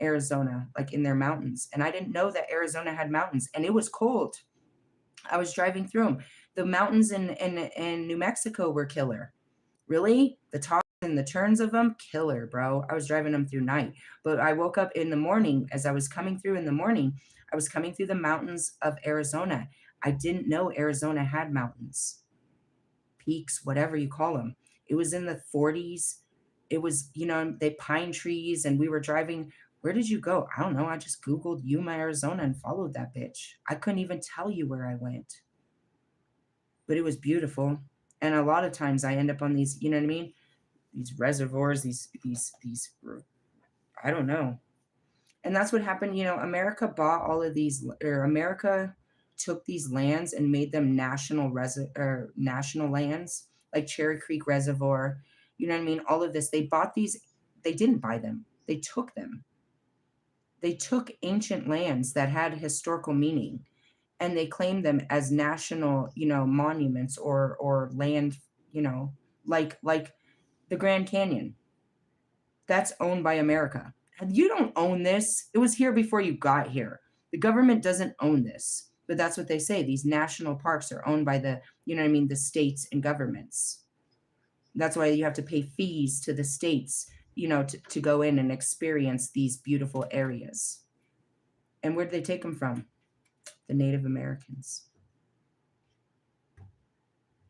Arizona, like in their mountains. And I didn't know that Arizona had mountains and it was cold. I was driving through them. The mountains in New Mexico were killer. Really? The tops and the turns of them, killer, bro. I was driving them through night. But I woke up in the morning. As I was coming through in the morning, I was coming through the mountains of Arizona. I didn't know Arizona had mountains, peaks, whatever you call them. It was in the 40s. It was, they pine trees, and we were driving. Where did you go? I don't know. I just Googled Yuma, Arizona, and followed that bitch. I couldn't even tell you where I went. But it was beautiful. And a lot of times I end up on these, you know what I mean? These reservoirs, these, I don't know. And that's what happened. America bought all of these, or America took these lands and made them national lands, like Cherry Creek Reservoir. You know what I mean? All of this. They bought these. They didn't buy them. They took them. They took ancient lands that had historical meaning, and they claimed them as national, monuments or land, like the Grand Canyon. That's owned by America. You don't own this. It was here before you got here. The government doesn't own this, but that's what they say. These national parks are owned by the states and governments. That's why you have to pay fees to the states, to go in and experience these beautiful areas. And where did they take them from? The Native Americans.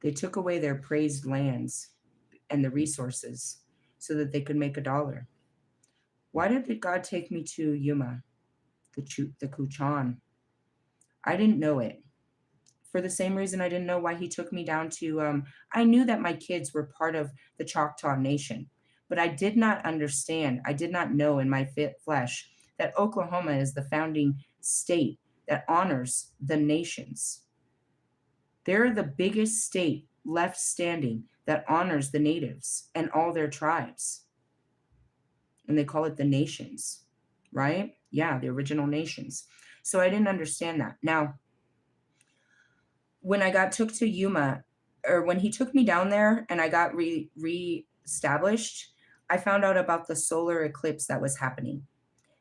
They took away their praised lands and the resources so that they could make a dollar. Why did God take me to Yuma, the Kuchan? I didn't know it. For the same reason I didn't know why he took me down to, I knew that my kids were part of the Choctaw Nation, but I did not understand, I did not know in my flesh that Oklahoma is the founding state that honors the nations. They're the biggest state left standing that honors the natives and all their tribes. And they call it the nations, right? Yeah, the original nations. So I didn't understand that. Now, when I took to Yuma, or when he took me down there and I got reestablished, I found out about the solar eclipse that was happening.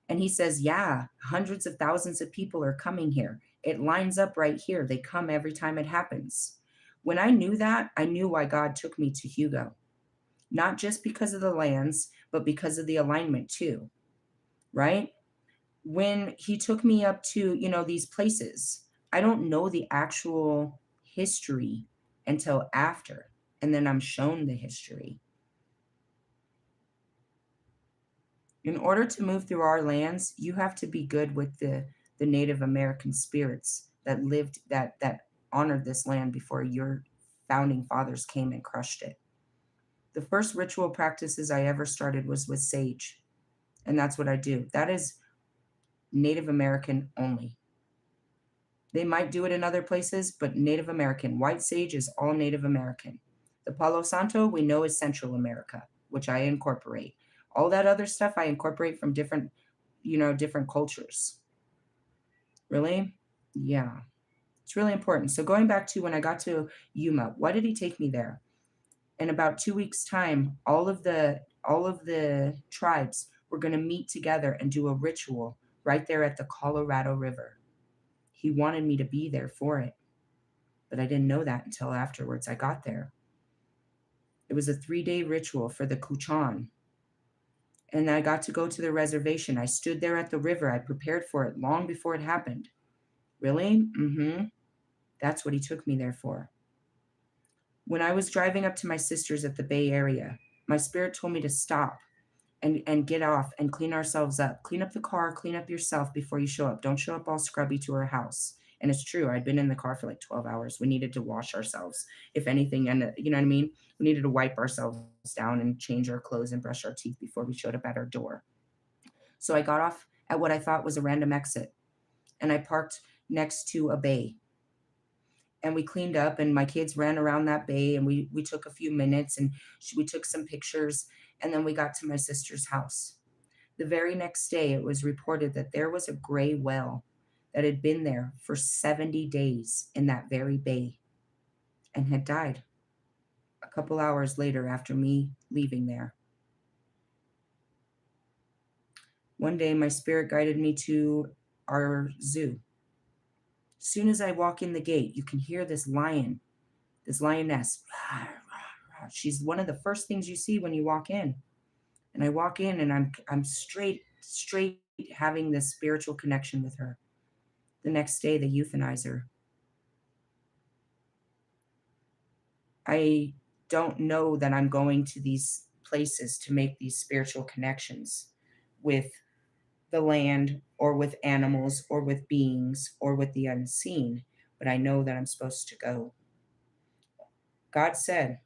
And he says, yeah, hundreds of thousands of people are coming here. It lines up right here. They come every time it happens. When I knew that, I knew why God took me to Hugo, not just because of the lands, but because of the alignment too, right? When he took me up to, these places, I don't know the actual history until after. And then I'm shown the history. In order to move through our lands, you have to be good with the Native American spirits that lived that honored this land before your founding fathers came and crushed it. The first ritual practices I ever started was with sage, and that's what I do. That is Native American only. They might do it in other places, but Native American. White sage is all Native American. The Palo Santo we know is Central America, which I incorporate. All that other stuff I incorporate from different cultures. Really? Yeah. It's really important. So going back to when I got to Yuma, why did he take me there? In about 2 weeks' time, all of the tribes were going to meet together and do a ritual right there at the Colorado River. He wanted me to be there for it, but I didn't know that until afterwards I got there. It was a 3-day ritual for the Kuchan, and I got to go to the reservation. I stood there at the river. I prepared for it long before it happened. Really? Mm-hmm. That's what he took me there for. When I was driving up to my sister's at the Bay Area, my spirit told me to stop and get off and clean ourselves up. Clean up the car, clean up yourself before you show up. Don't show up all scrubby to her house. And it's true. I'd been in the car for like 12 hours. We needed to wash ourselves, if anything. And you know what I mean? We needed to wipe ourselves down and change our clothes and brush our teeth before we showed up at our door. So I got off at what I thought was a random exit, and I parked next to a bay. And we cleaned up, and my kids ran around that bay, and we took a few minutes, and we took some pictures, and then we got to my sister's house. The very next day, it was reported that there was a gray whale that had been there for 70 days in that very bay and had died a couple hours later after me leaving there. One day, my spirit guided me to our zoo. As soon as I walk in the gate, you can hear this lioness. She's one of the first things you see when you walk in. And I walk in, and I'm straight having this spiritual connection with her. The next day, they euthanize her. I don't know that I'm going to these places to make these spiritual connections with the land or with animals or with beings or with the unseen, but I know that I'm supposed to go. God said,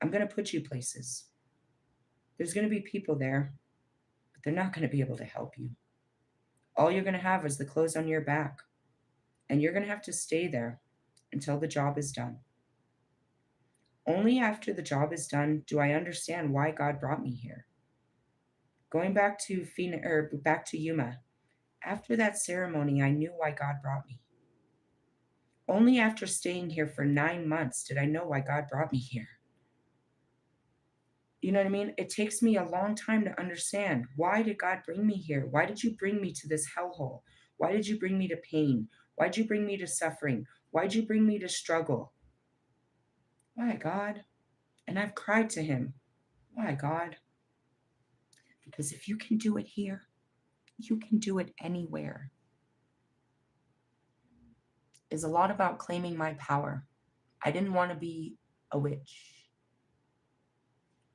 I'm going to put you places. There's going to be people there, but they're not going to be able to help you. All you're going to have is the clothes on your back, and you're going to have to stay there until the job is done. Only after the job is done do I understand why God brought me here. Going back to back to Yuma, after that ceremony, I knew why God brought me. Only after staying here for 9 months did I know why God brought me here. You know what I mean? It takes me a long time to understand, why did God bring me here? Why did you bring me to this hellhole? Why did you bring me to pain? Why did you bring me to suffering? Why did you bring me to struggle? Why, God? And I've cried to him. Why, God? Because if you can do it here, you can do it anywhere. It's a lot about claiming my power. I didn't want to be a witch.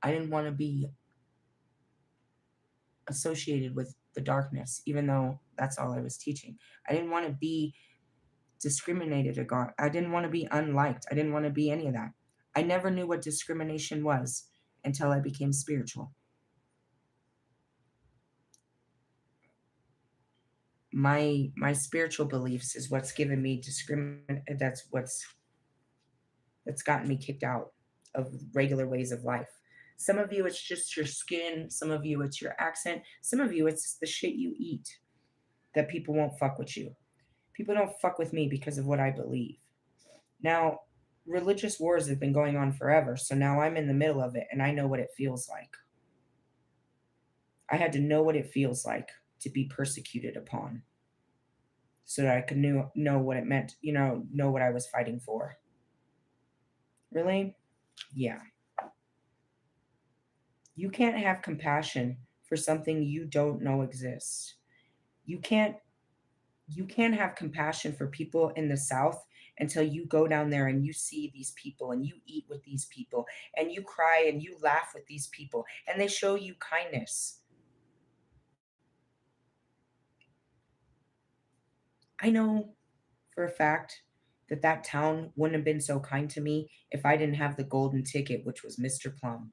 I didn't want to be associated with the darkness, even though that's all I was teaching. I didn't want to be discriminated against. I didn't want to be unliked. I didn't want to be any of that. I never knew what discrimination was until I became spiritual. My spiritual beliefs is what's given me that's gotten me kicked out of regular ways of life. Some of you, it's just your skin. Some of you, it's your accent. Some of you, it's the shit you eat that people won't fuck with you. People don't fuck with me because of what I believe. Now, religious wars have been going on forever, so now I'm in the middle of it, and I know what it feels like. I had to know what it feels like. to be persecuted upon so that I could know what it meant, know what I was fighting for. Really? Yeah. You can't have compassion for something you don't know exists. You can't you can't have compassion for people in the South until you go down there and you see these people and you eat with these people and you cry and you laugh with these people and they show you kindness. I know for a fact that that town wouldn't have been so kind to me if I didn't have the golden ticket, which was Mr. Plum.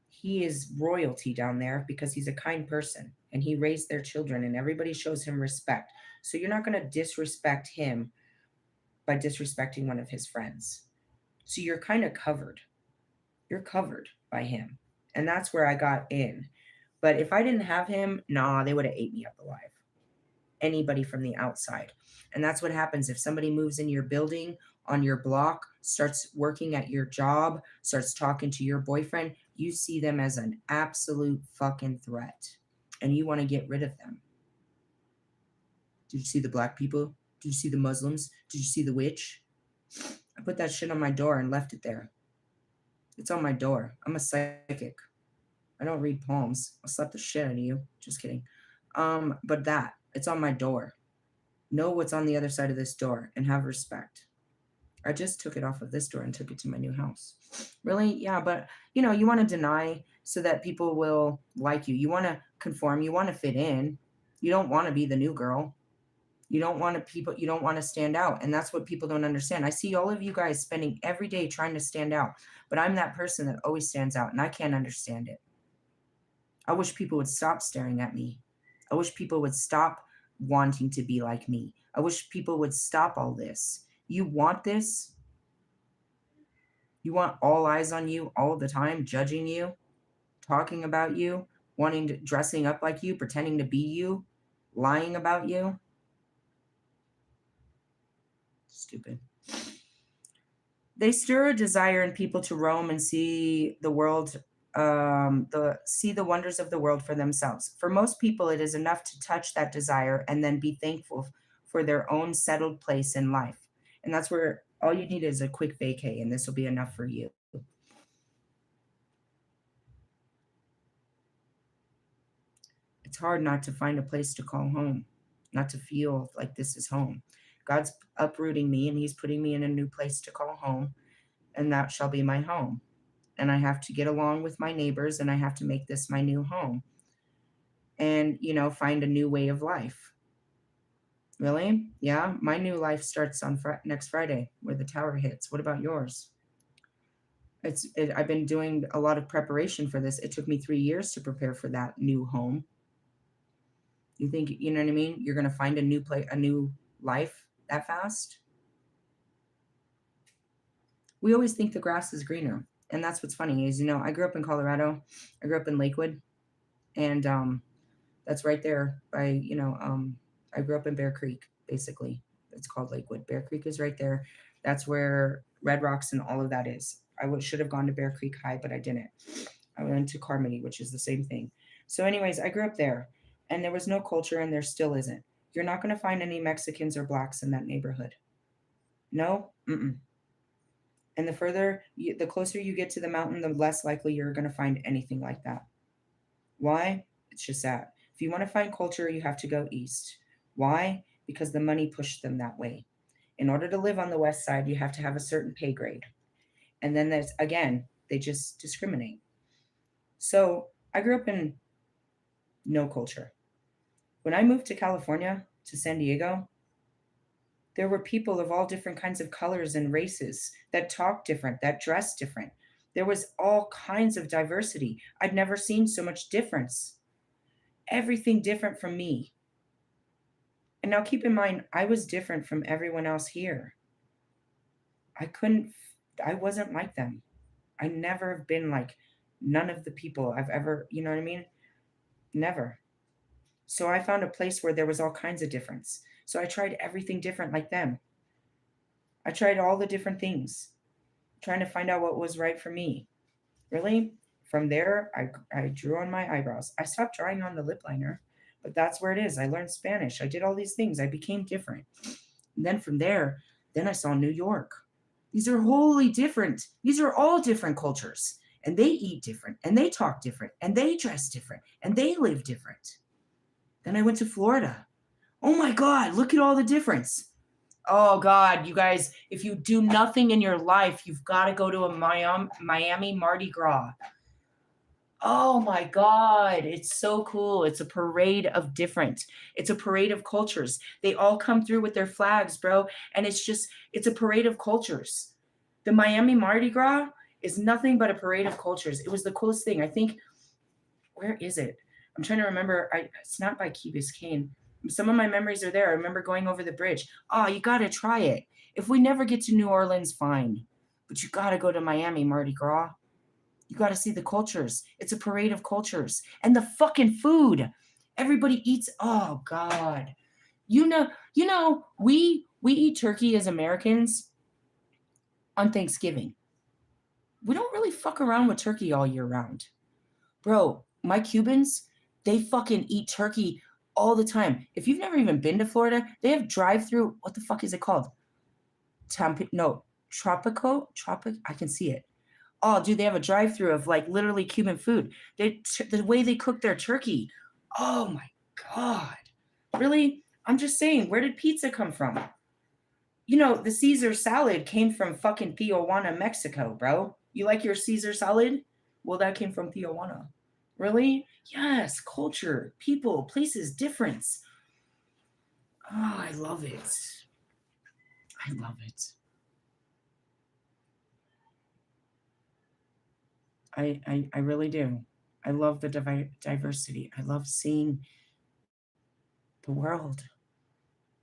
He is royalty down there because he's a kind person and he raised their children and everybody shows him respect. So you're not going to disrespect him by disrespecting one of his friends. So you're kind of covered. You're covered by him. And that's where I got in. But if I didn't have him, nah, they would have ate me up alive. Anybody from the outside. And that's what happens if somebody moves in your building, on your block, starts working at your job, starts talking to your boyfriend, you see them as an absolute fucking threat. And you want to get rid of them. Did you see the black people? Did you see the Muslims? Did you see the witch? I put that shit on my door and left it there. It's on my door. I'm a psychic. I don't read palms. I'll slap the shit out of you. Just kidding. But it's on my door. Know what's on the other side of this door and have respect. I just took it off of this door and took it to my new house. Really? Yeah, but you want to deny so that people will like you. You want to conform, you want to fit in. You don't want to be the new girl. You don't want to stand out. And that's what people don't understand. I see all of you guys spending every day trying to stand out, but I'm that person that always stands out and I can't understand it. I wish people would stop staring at me. I wish people would stop wanting to be like me. I wish people would stop all this. You want this? You want all eyes on you all the time, judging you, talking about you, dressing up like you, pretending to be you, lying about you? Stupid. They stir a desire in people to roam and see the world, see the wonders of the world for themselves. For most people, it is enough to touch that desire and then be thankful for their own settled place in life. And that's where all you need is a quick vacay, and this will be enough for you. It's hard not to find a place to call home, not to feel like this is home. God's uprooting me and he's putting me in a new place to call home, and that shall be my home. And I have to get along with my neighbors and I have to make this my new home and, find a new way of life. Really? Yeah. My new life starts on next Friday where the tower hits. What about yours? I've been doing a lot of preparation for this. It took me 3 years to prepare for that new home. You think, you know what I mean? You're going to find a new place, a new life that fast? We always think the grass is greener. And that's what's funny is, I grew up in Colorado. I grew up in Lakewood. And that's right there by, I grew up in Bear Creek, basically. It's called Lakewood. Bear Creek is right there. That's where Red Rocks and all of that is. Should have gone to Bear Creek High, but I didn't. I went to Carmody, which is the same thing. So anyways, I grew up there and there was no culture and there still isn't. You're not going to find any Mexicans or blacks in that neighborhood. No? Mm-mm. And the closer you get to the mountain, the less likely you're going to find anything like that. Why? It's just that. If you want to find culture, you have to go east. Why? Because the money pushed them that way. In order to live on the west side, you have to have a certain pay grade. And then they just discriminate. So I grew up in no culture. When I moved to California, to San Diego, there were people of all different kinds of colors and races that talked different, that dressed different. There was all kinds of diversity. I'd never seen so much difference. Everything different from me. And now keep in mind, I was different from everyone else here. I wasn't like them. I never have been like none of the people I've ever, you know what I mean? Never. So I found a place where there was all kinds of difference. So I tried everything different like them. I tried all the different things, trying to find out what was right for me. Really? From there, I drew on my eyebrows. I stopped drawing on the lip liner, but that's where it is. I learned Spanish. I did all these things. I became different. And then from there, then I saw New York. These are wholly different. These are all different cultures. And they eat different, and they talk different, and they dress different, and they live different. Then I went to Florida. Oh my God, look at all the difference. Oh God, you guys, if you do nothing in your life, you've got to go to a Miami Mardi Gras. Oh my God, it's so cool. It's a parade of different. It's a parade of cultures. They all come through with their flags, bro. And it's a parade of cultures. The Miami Mardi Gras is nothing but a parade of cultures. It was the coolest thing. I think, where is it? I'm trying to remember. It's not by Key Biscayne. Some of my memories are there. I remember going over the bridge. Oh, you got to try it. If we never get to New Orleans, fine. But you got to go to Miami Mardi Gras. You got to see the cultures. It's a parade of cultures. And the fucking food. Everybody eats. Oh, God. You know, we eat turkey as Americans on Thanksgiving. We don't really fuck around with turkey all year round. Bro, my Cubans, they fucking eat turkey all the time. If you've never even been to Florida, they have drive-through. What the fuck is it called? Tropico? I can see it. Oh, dude, they have a drive-through of like literally Cuban food. The way they cook their turkey. Oh my God. Really? I'm just saying, where did pizza come from? You know, the Caesar salad came from fucking Tijuana, Mexico, bro. You like your Caesar salad? Well, that came from Tijuana. Really? Yes, culture, people, places, difference. Oh, I love it. I love it. I really do. I love the diversity. I love seeing the world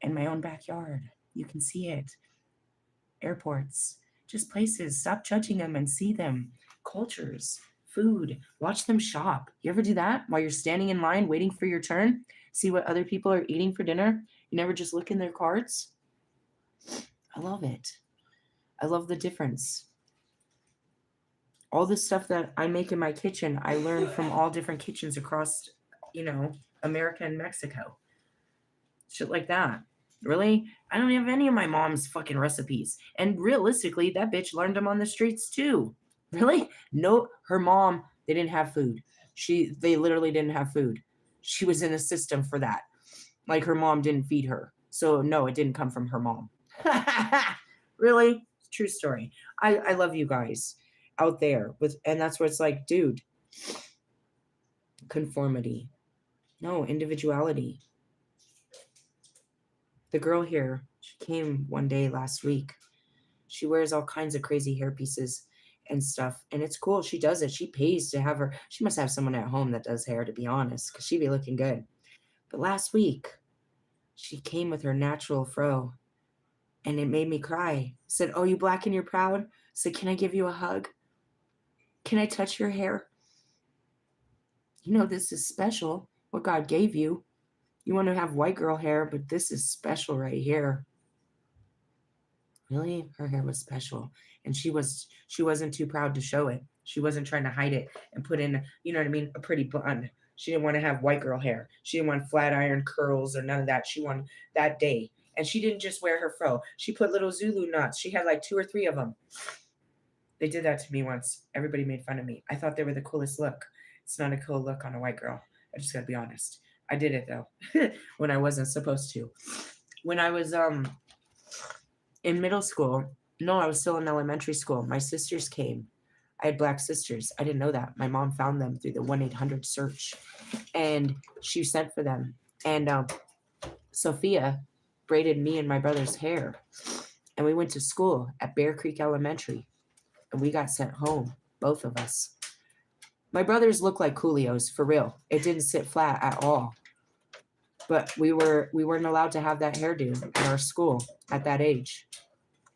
in my own backyard. You can see it. Airports, just places. Stop judging them and see them. Cultures, food. Watch them shop. You ever do that while you're standing in line waiting for your turn? See what other people are eating for dinner? You never just look in their carts? I love it. I love the difference. All the stuff that I make in my kitchen, I learned from all different kitchens across, America and Mexico. Shit like that. Really? I don't have any of my mom's fucking recipes. And realistically, that bitch learned them on the streets too. Really? No, her mom, they didn't have food. They literally didn't have food. She was in a system for that. Like her mom didn't feed her. So no, it didn't come from her mom. Really? True story. I love you guys out there and that's where it's like, dude, conformity. No, individuality. The girl here, she came one day last week. She wears all kinds of crazy hair pieces and stuff. And it's cool. She does it. She pays to have her. She must have someone at home that does hair, to be honest, because she'd be looking good. But last week, she came with her natural fro. And it made me cry. Said, "Oh, you black and you're proud?" Said, "Can I give you a hug? Can I touch your hair? You know, this is special. What God gave you. You want to have white girl hair, but this is special right here." Really? Her hair was special. And she wasn't too proud to show it. She wasn't trying to hide it and put in, you know what I mean, a pretty bun. She didn't want to have white girl hair. She didn't want flat iron curls or none of that. She wanted that day. And she didn't just wear her fro. She put little Zulu knots. She had like 2 or 3 of them. They did that to me once. Everybody made fun of me. I thought they were the coolest look. It's not a cool look on a white girl. I just got to be honest. I did it though, when I wasn't supposed to. When I was in middle school, no, I was still in elementary school. My sisters came. I had black sisters. I didn't know that. My mom found them through the 1-800 search, and she sent for them. And Sophia braided me and my brother's hair, and we went to school at Bear Creek Elementary, and we got sent home, both of us. My brothers look like Coolios, for real. It didn't sit flat at all. But we weren't allowed to have that hairdo at our school at that age.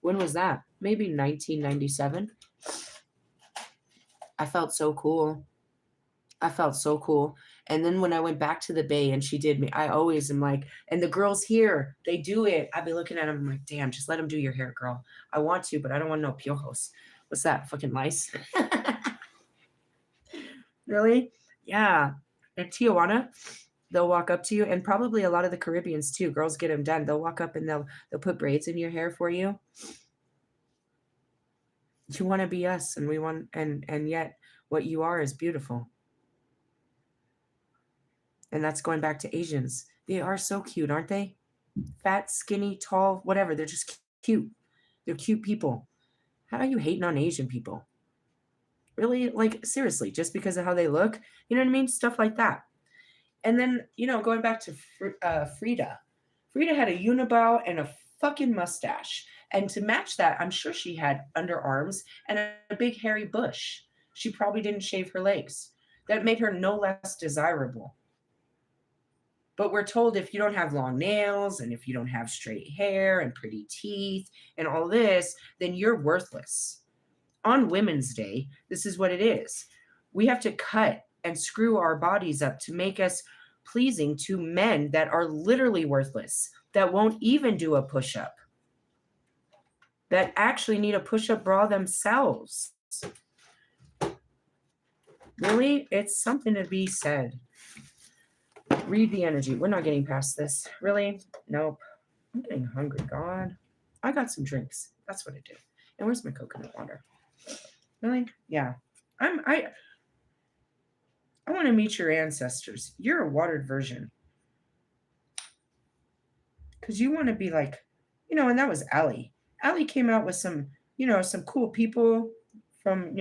When was that? Maybe 1997. I felt so cool. And then when I went back to the Bay and she did me, I always am like, and the girls here, they do it. I'd be looking at them, I'm like, damn, just let them do your hair, girl. I want to, but I don't want no piojos. What's that? Fucking lice? Really? Yeah. In Tijuana, they'll walk up to you, and probably a lot of the Caribbeans too. Girls get them done. They'll walk up and they'll put braids in your hair for you. You want to be us, and we want, and yet what you are is beautiful. And that's going back to Asians. They are so cute, aren't they? Fat, skinny, tall, whatever. They're just cute. They're cute people. How are you hating on Asian people? Really? Like, seriously, just because of how they look? You know what I mean? Stuff like that. And then, going back to Frida. Frida had a unibrow and a fucking mustache. And to match that, I'm sure she had underarms and a big hairy bush. She probably didn't shave her legs. That made her no less desirable. But we're told if you don't have long nails and if you don't have straight hair and pretty teeth and all this, then you're worthless. On Women's Day, this is what it is. We have to cut and screw our bodies up to make us pleasing to men that are literally worthless, that won't even do a push up, that actually need a push up bra themselves. Really? It's something to be said. Read the energy. We're not getting past this. Really? Nope. I'm getting hungry. God. I got some drinks. That's what I did. And where's my coconut water? Really? Yeah. I want to meet your ancestors. You're a watered version. Because you want to be like, and that was Allie. Allie came out with some cool people from,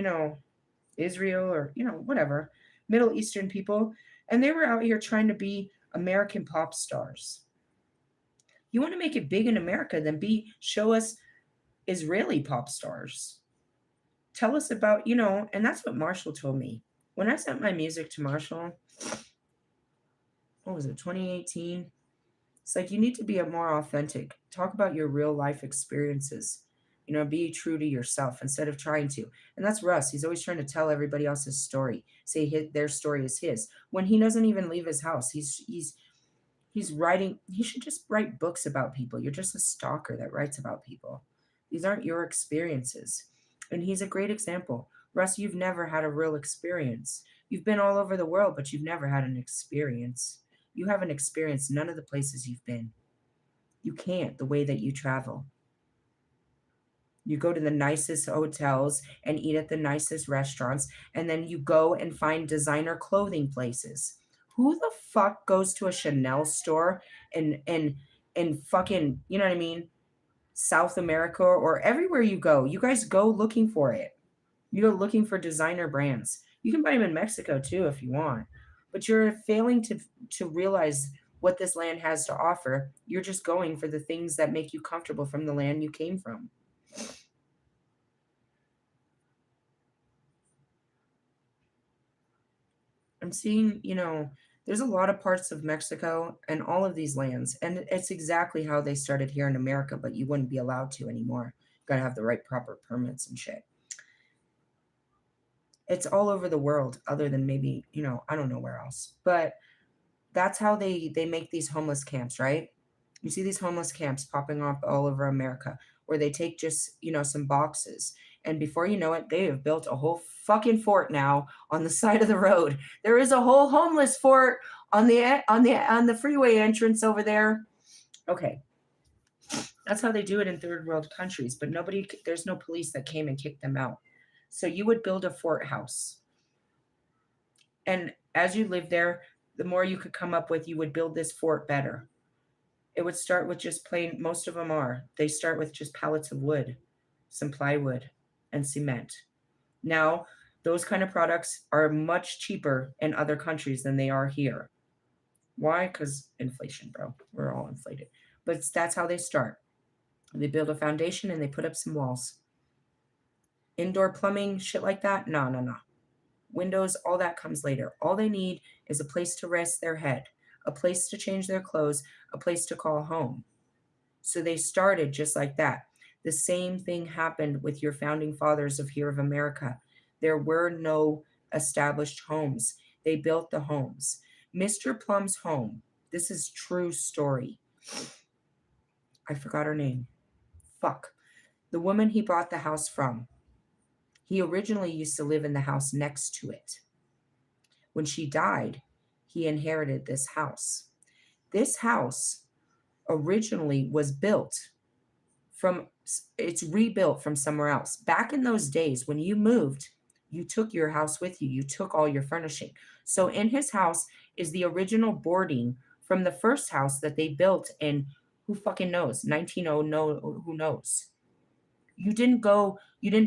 Israel or, whatever, Middle Eastern people. And they were out here trying to be American pop stars. You want to make it big in America, then show us Israeli pop stars. Tell us about, and that's what Marshall told me. When I sent my music to Marshall, what was it, 2018? It's like, you need to be more authentic. Talk about your real life experiences. Be true to yourself instead of trying to. And that's Russ. He's always trying to tell everybody else's story. Say their story is his. When he doesn't even leave his house, he's writing. He should just write books about people. You're just a stalker that writes about people. These aren't your experiences. And he's a great example. Russ, you've never had a real experience. You've been all over the world, but you've never had an experience. You haven't experienced none of the places you've been. You can't, the way that you travel. You go to the nicest hotels and eat at the nicest restaurants, and then you go and find designer clothing places. Who the fuck goes to a Chanel store in fucking, you know what I mean, South America or everywhere you go? You guys go looking for it. You go looking for designer brands. You can buy them in Mexico too if you want, but you're failing to realize what this land has to offer. You're just going for the things that make you comfortable from the land you came from. I'm seeing, there's a lot of parts of Mexico and all of these lands, and it's exactly how they started here in America, but you wouldn't be allowed to anymore. You gotta have the right proper permits and shit. It's all over the world, other than maybe, I don't know where else. But that's how they make these homeless camps, right? You see these homeless camps popping up all over America where they take just, some boxes. And before you know it, they have built a whole fucking fort now on the side of the road. There is a whole homeless fort on the freeway entrance over there. Okay. That's how they do it in third world countries, but there's no police that came and kicked them out. So you would build a fort house. And as you live there, the more you could come up with, you would build this fort better. It would start with just plain, most of them they start with just pallets of wood, some plywood, and cement. Now, those kind of products are much cheaper in other countries than they are here. Why? Because inflation, bro. We're all inflated. But that's how they start. They build a foundation and they put up some walls. Indoor plumbing, shit like that? No. Windows, all that comes later. All they need is a place to rest their head, a place to change their clothes, a place to call home. So they started just like that. The same thing happened with your founding fathers of here of America. There were no established homes. They built the homes. Mr. Plum's home, this is true story. I forgot her name. Fuck. The woman he bought the house from. He originally used to live in the house next to it. When she died, he inherited this house. This house originally was built from, it's rebuilt from somewhere else. Back in those days when you moved, you took your house with you. You took all your furnishing. So in his house is the original boarding from the first house that they built in, who fucking knows, 190, no, who knows. You didn't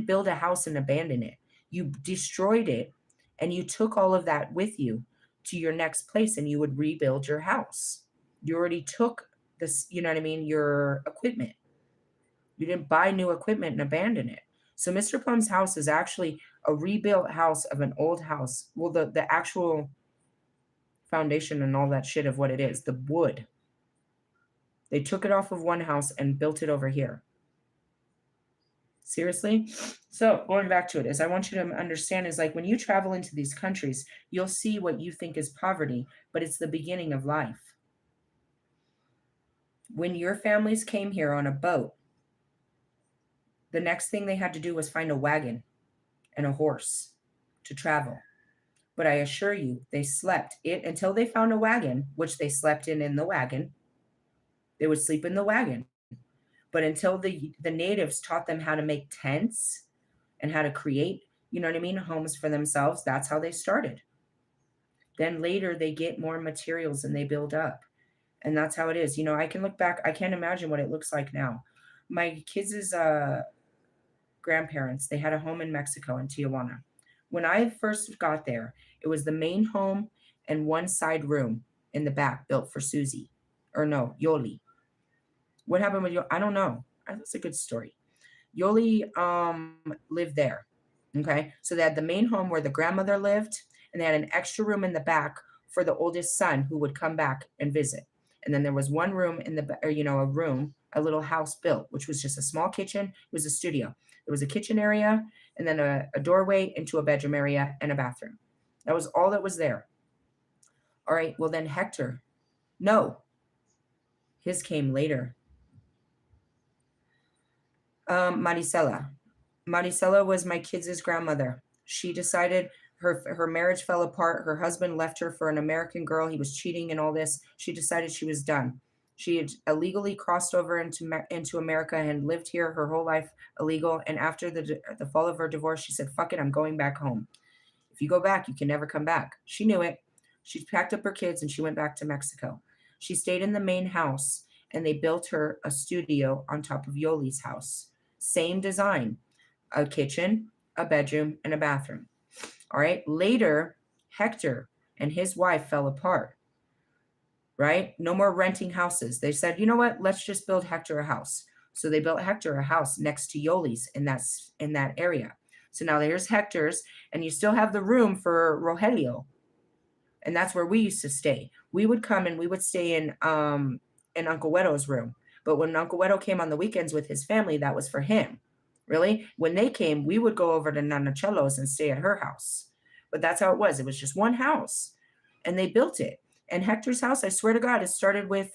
build a house and abandon it. You destroyed it and you took all of that with you to your next place and you would rebuild your house. You already took this, you know what I mean, your equipment. You didn't buy new equipment and abandon it. So Mr. Plum's house is actually a rebuilt house of an old house. Well, the actual foundation and all that shit of what it is, the wood. They took it off of one house and built it over here. Seriously? So going back to it is I want you to understand is like when you travel into these countries, you'll see what you think is poverty, but it's the beginning of life. When your families came here on a boat, the next thing they had to do was find a wagon and a horse to travel. But I assure you, they slept it until they found a wagon, which they slept in the wagon. They would sleep in the wagon. But until the natives taught them how to make tents and how to create, you know what I mean, homes for themselves, that's how they started. Then later they get more materials and they build up. And that's how it is. You know, I can look back, I can't imagine what it looks like now. My kids' grandparents, they had a home in Mexico in Tijuana. When I first got there, it was the main home and one side room in the back built for Susie. Or no, Yoli. What happened with Yoli? I don't know. That's a good story. Yoli lived there. Okay. So they had the main home where the grandmother lived, and they had an extra room in the back for the oldest son who would come back and visit. And then there was one room in the, or, you know, a room, a little house built, which was just a small kitchen. It was a studio. There was a kitchen area and then a doorway into a bedroom area and a bathroom. That was all that was there. All right. Well, then Hector, no, his came later. Maricela. Maricela was my kids' grandmother. She decided her marriage fell apart. Her husband left her for an American girl. He was cheating and all this. She decided she was done. She had illegally crossed over into America and lived here her whole life illegal. And after the fall of her divorce, she said, fuck it, I'm going back home. If you go back, you can never come back. She knew it. She packed up her kids and she went back to Mexico. She stayed in the main house and they built her a studio on top of Yoli's house. Same design, a kitchen, a bedroom, and a bathroom. All right. Later, Hector and his wife fell apart. Right? No more renting houses. They said, you know what? Let's just build Hector a house. So they built Hector a house next to Yoli's in that area. So now there's Hector's, and you still have the room for Rogelio. And that's where we used to stay. We would come and we would stay in Uncle Wedo's room. But when Uncle Wedo came on the weekends with his family, that was for him. Really? When they came, we would go over to Nana Cello's and stay at her house. But that's how it was. It was just one house. And they built it. And Hector's house, I swear to God, it started with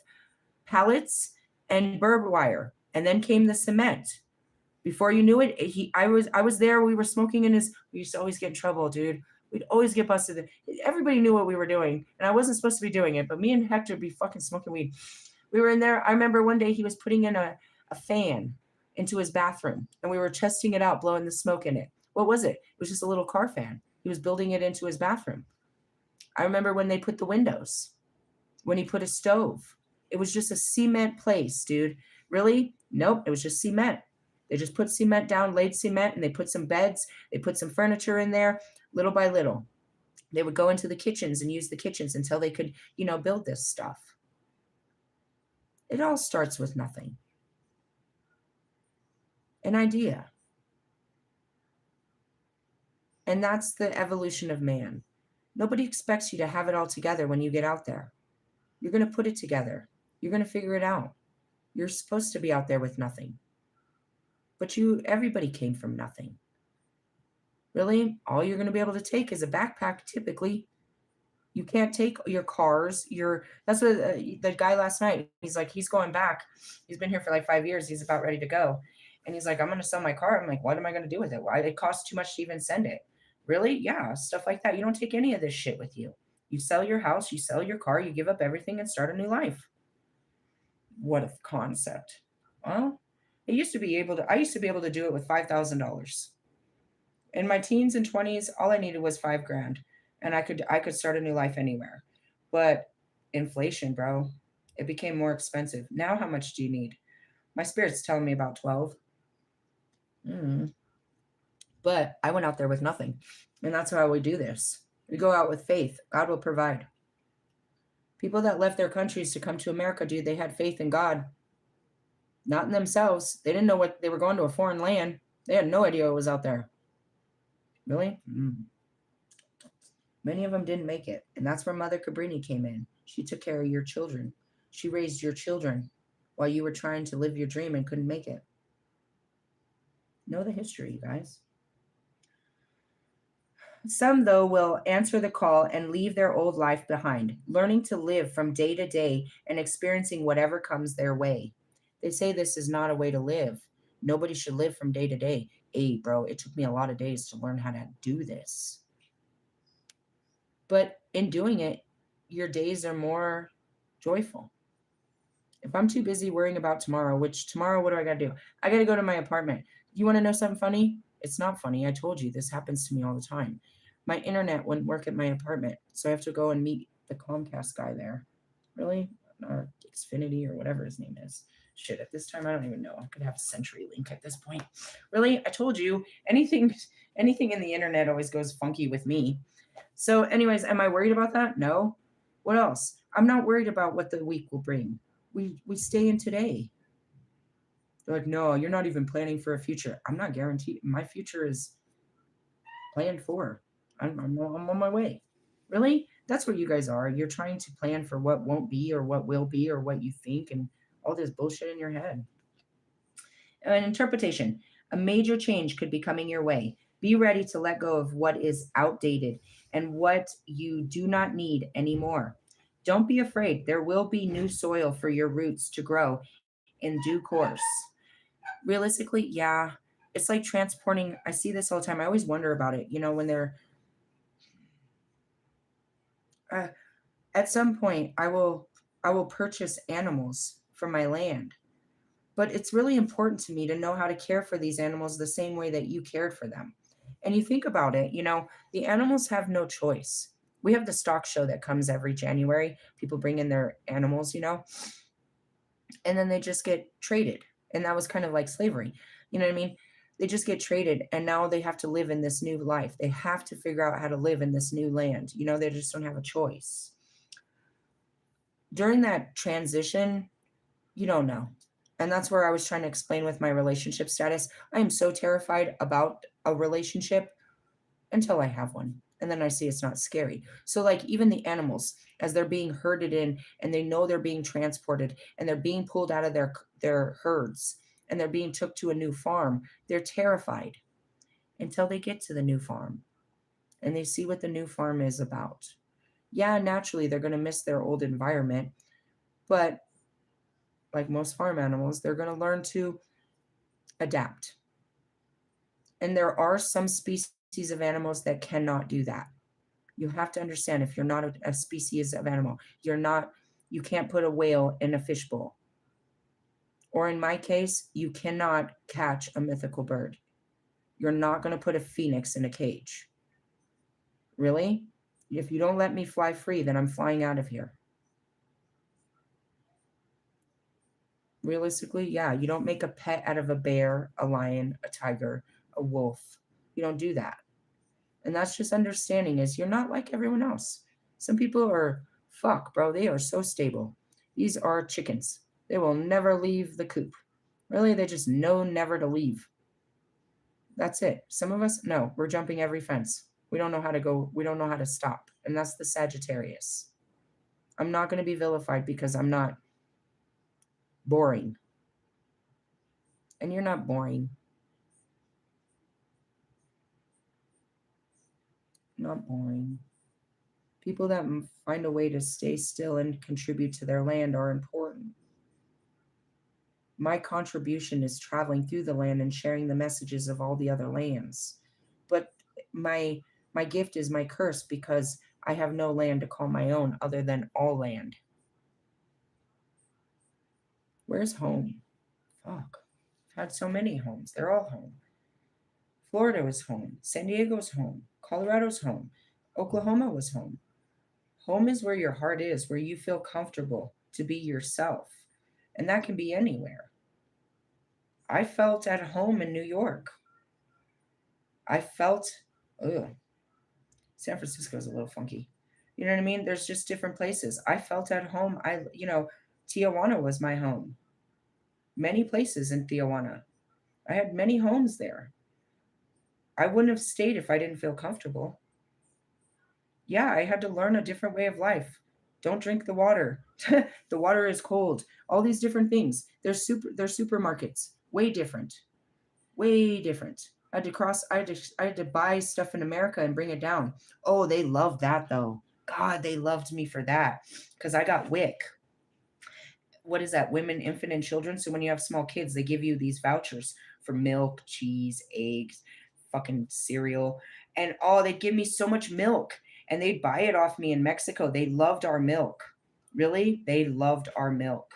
pallets and barbed wire. And then came the cement. Before you knew it, I was there. We were smoking in his. We used to always get in trouble, dude. We'd always get busted. Everybody knew what we were doing, and I wasn't supposed to be doing it. But me and Hector be fucking smoking weed. We were in there. I remember one day he was putting in a fan into his bathroom, and we were testing it out, blowing the smoke in it. What was it? It was just a little car fan. He was building it into his bathroom. I remember when they put the windows, when he put a stove. It was just a cement place, dude. Really? Nope. It was just cement. They just put cement down, laid cement, and they put some beds. They put some furniture in there, little by little. They would go into the kitchens and use the kitchens until they could, build this stuff. It all starts with nothing. An idea. And that's the evolution of man. Nobody expects you to have it all together when you get out there. You're going to put it together. You're going to figure it out. You're supposed to be out there with nothing. But everybody came from nothing. Really, all you're going to be able to take is a backpack, typically. You can't take your cars. That's what the guy last night, he's like, he's going back. He's been here for like 5 years. He's about ready to go. And he's like, I'm going to sell my car. I'm like, what am I going to do with it? Why? It costs too much to even send it. Really? Yeah, stuff like that. You don't take any of this shit with you. You sell your house, you sell your car, you give up everything and start a new life. What a concept. Well, I used to be able to do it with $5,000. In my teens and 20s, all I needed was 5 grand and I could start a new life anywhere. But inflation, bro, it became more expensive. Now how much do you need? My spirit's telling me about 12. Mm. But I went out there with nothing. And that's how we do this. We go out with faith. God will provide. People that left their countries to come to America, dude, they had faith in God, not in themselves. They didn't know what they were going to a foreign land. They had no idea what was out there. Really? Many of them didn't make it. And that's where Mother Cabrini came in. She took care of your children. She raised your children while you were trying to live your dream and couldn't make it. Know the history, you guys. Some, though, will answer the call and leave their old life behind, learning to live from day to day and experiencing whatever comes their way. They say this is not a way to live. Nobody should live from day to day. Hey, bro, it took me a lot of days to learn how to do this. But in doing it, your days are more joyful. If I'm too busy worrying about tomorrow, which tomorrow, what do I got to do? I got to go to my apartment. You want to know something funny? It's not funny. I told you this happens to me all the time. My internet wouldn't work at my apartment, so I have to go and meet the Comcast guy there. Really? Or Xfinity or whatever his name is. Shit, at this time I don't even know. I could have CenturyLink at this point. Really? I told you, anything in the internet always goes funky with me. So, anyways, am I worried about that? No. What else? I'm not worried about what the week will bring. We stay in today. They're like, no, you're not even planning for a future. I'm not guaranteed. My future is planned for. I'm on my way. Really? That's what you guys are. You're trying to plan for what won't be or what will be or what you think and all this bullshit in your head. An interpretation. A major change could be coming your way. Be ready to let go of what is outdated and what you do not need anymore. Don't be afraid. There will be new soil for your roots to grow in due course. Realistically, yeah, it's like transporting. I see this all the time. I always wonder about it. You know, when they're uh, at some point, I will purchase animals from my land. But it's really important to me to know how to care for these animals the same way that you cared for them. And you think about it, the animals have no choice. We have the stock show that comes every January. People bring in their animals, and then they just get traded. And that was kind of like slavery. You know what I mean? They just get traded and now they have to live in this new life. They have to figure out how to live in this new land. They just don't have a choice. During that transition, you don't know. And that's where I was trying to explain with my relationship status. I am so terrified about a relationship until I have one. And then I see it's not scary. So, like, even the animals, as they're being herded in and they know they're being transported and they're being pulled out of their herds and they're being took to a new farm, they're terrified until they get to the new farm and they see what the new farm is about. Yeah, naturally, they're going to miss their old environment, but like most farm animals, they're going to learn to adapt. And there are some species of animals that cannot do that. You have to understand, if you're not a species of animal, you can't put a whale in a fishbowl. Or in my case, you cannot catch a mythical bird. You're not going to put a phoenix in a cage. Really? If you don't let me fly free, then I'm flying out of here. Realistically, yeah, you don't make a pet out of a bear, a lion, a tiger, a wolf. You don't do that. And that's just understanding is you're not like everyone else. Some people are, fuck, bro, they are so stable. These are chickens. They will never leave the coop. Really, they just know never to leave. That's it. Some of us, no, we're jumping every fence. We don't know how to go. We don't know how to stop. And that's the Sagittarius. I'm not going to be vilified because I'm not boring. And you're not boring. Not boring. People that find a way to stay still and contribute to their land are important. My contribution is traveling through the land and sharing the messages of all the other lands. But my My gift is my curse because I have no land to call my own other than all land. Where's home? Fuck. I've had so many homes. They're all home. Florida was home. San Diego's home. Colorado's home. Oklahoma was home. Home is where your heart is, where you feel comfortable to be yourself. And that can be anywhere. I felt at home in New York. I felt, ugh, San Francisco's a little funky. You know what I mean? There's just different places. I felt at home. Tijuana was my home. Many places in Tijuana. I had many homes there. I wouldn't have stayed if I didn't feel comfortable. Yeah, I had to learn a different way of life. Don't drink the water. The water is cold. All these different things. They're supermarkets. Way different. Way different. I had to buy stuff in America and bring it down. Oh, they loved that though. God, they loved me for that. Because I got WIC. What is that? Women, infant, and children. So when you have small kids, they give you these vouchers for milk, cheese, eggs, fucking cereal. And oh, they'd give me so much milk. And they'd buy it off me in Mexico. They loved our milk. Really? They loved our milk.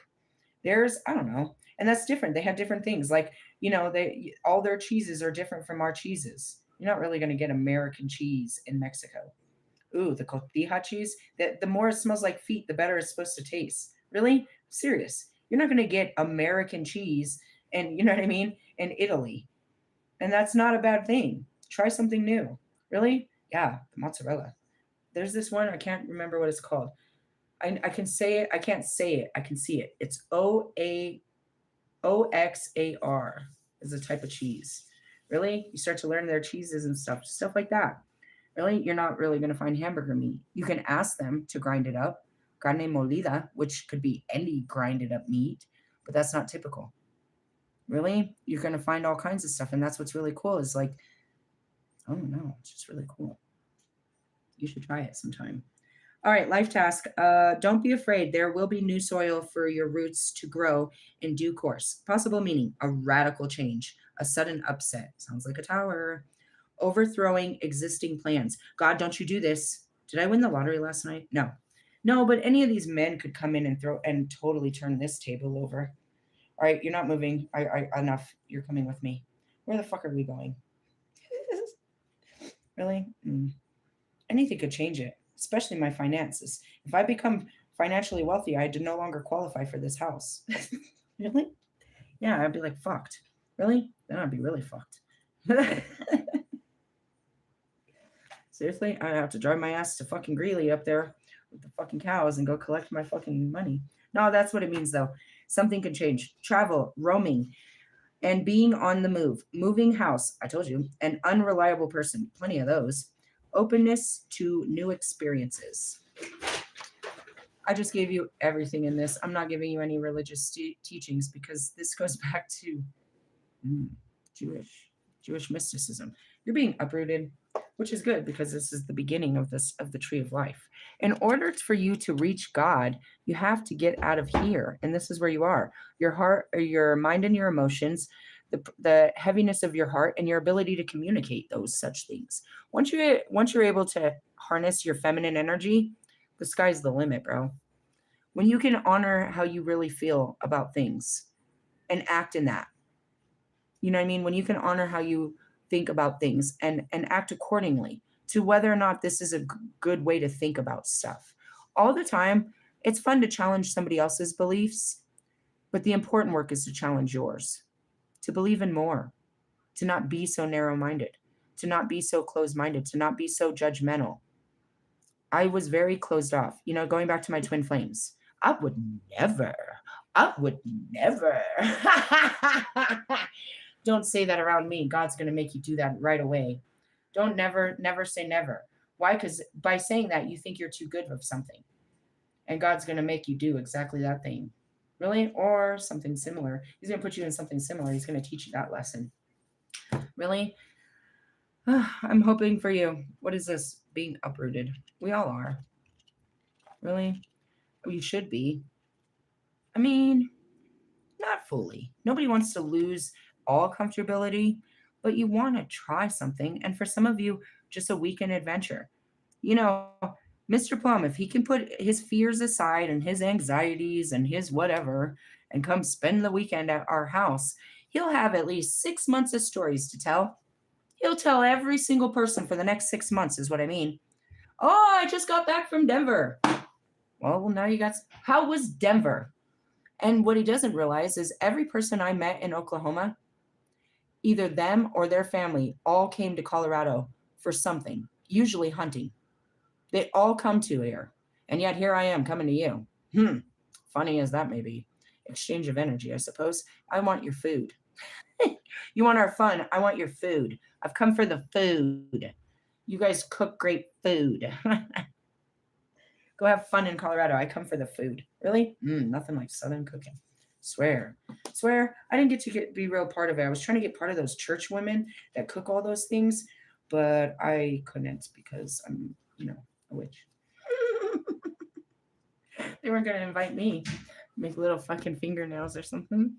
I don't know. And that's different. They had different things. Like, they all their cheeses are different from our cheeses. You're not really going to get American cheese in Mexico. Ooh, the cotija cheese. The more it smells like feet, the better it's supposed to taste. Really? Serious. You're not going to get American cheese and, you know what I mean, in Italy. And that's not a bad thing. Try something new. Really? Yeah, the mozzarella. There's this one, I can't remember what it's called. I can say it. I can't say it. I can see it. It's OXAR is a type of cheese. Really? You start to learn their cheeses and stuff like that. Really? You're not really going to find hamburger meat. You can ask them to grind it up, carne molida, which could be any grinded up meat, but that's not typical. Really? You're going to find all kinds of stuff. And that's what's really cool is like, I don't know. It's just really cool. You should try it sometime. All right, life task. Don't be afraid. There will be new soil for your roots to grow in due course. Possible meaning a radical change, a sudden upset. Sounds like a tower. Overthrowing existing plans. God, don't you do this. Did I win the lottery last night? No. No, but any of these men could come in and throw and totally turn this table over. All right, you're not moving. Enough. You're coming with me. Where the fuck are we going? Really? Anything could change it, especially my finances. If I become financially wealthy, I'd no longer qualify for this house. Really? Yeah, I'd be like fucked. Really? Then I'd be really fucked. Seriously? I'd have to drive my ass to fucking Greeley up there with the fucking cows and go collect my fucking money. No, that's what it means though. Something could change. Travel, roaming, and being on the move. Moving house, I told you. An unreliable person, plenty of those. Openness to new experiences. I just gave you everything in this. I'm not giving you any religious teachings because this goes back to Jewish mysticism. You're being uprooted, which is good because this is the beginning of the tree of life. In order for you to reach God, you have to get out of here, and this is where you are. Your heart, or your mind, and your emotions. The heaviness of your heart and your ability to communicate those such things. Once you're able to harness your feminine energy, the sky's the limit, bro. When you can honor how you really feel about things and act in that, you know what I mean? When you can honor how you think about things and act accordingly to whether or not this is a good way to think about stuff. All the time, it's fun to challenge somebody else's beliefs, but the important work is to challenge yours. To believe in more, to not be so narrow-minded, to not be so closed-minded, to not be so judgmental. I was very closed off. Going back to my twin flames, I would never. Don't say that around me. God's going to make you do that right away. Don't never say never. Why? Because by saying that, you think you're too good of something. And God's going to make you do exactly that thing. Really? Or something similar. He's going to put you in something similar. He's going to teach you that lesson. Really? I'm hoping for you. What is this? Being uprooted. We all are. Really? You should be. I mean, not fully. Nobody wants to lose all comfortability, but you want to try something. And for some of you, just a weekend adventure. You know, Mr. Plum, if he can put his fears aside and his anxieties and his whatever and come spend the weekend at our house, he'll have at least 6 months of stories to tell. He'll tell every single person for the next 6 months, is what I mean. Oh, I just got back from Denver. Well, now you got. How was Denver? And what he doesn't realize is every person I met in Oklahoma, either them or their family, all came to Colorado for something, usually hunting. They all come to here. And yet here I am coming to you. Funny as that may be. Exchange of energy, I suppose. I want your food. You want our fun? I want your food. I've come for the food. You guys cook great food. Go have fun in Colorado. I come for the food. Really? Nothing like Southern cooking. Swear. Swear. I didn't be real part of it. I was trying to get part of those church women that cook all those things, but I couldn't because I'm, a witch. They weren't going to invite me. Make little fucking fingernails or something.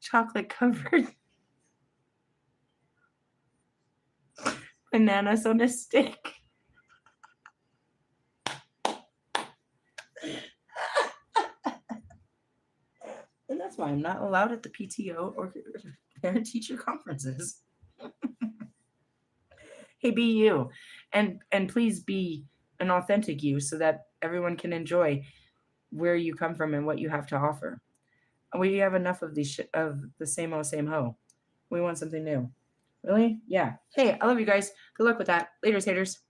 Chocolate covered bananas on a stick. And that's why I'm not allowed at the PTO or parent teacher conferences. Hey, be you, and please be an authentic you, so that everyone can enjoy where you come from and what you have to offer. We have enough of these of the same old same hoe. We want something new. Really? Yeah. Hey, I love you guys. Good luck with that. Later, haters.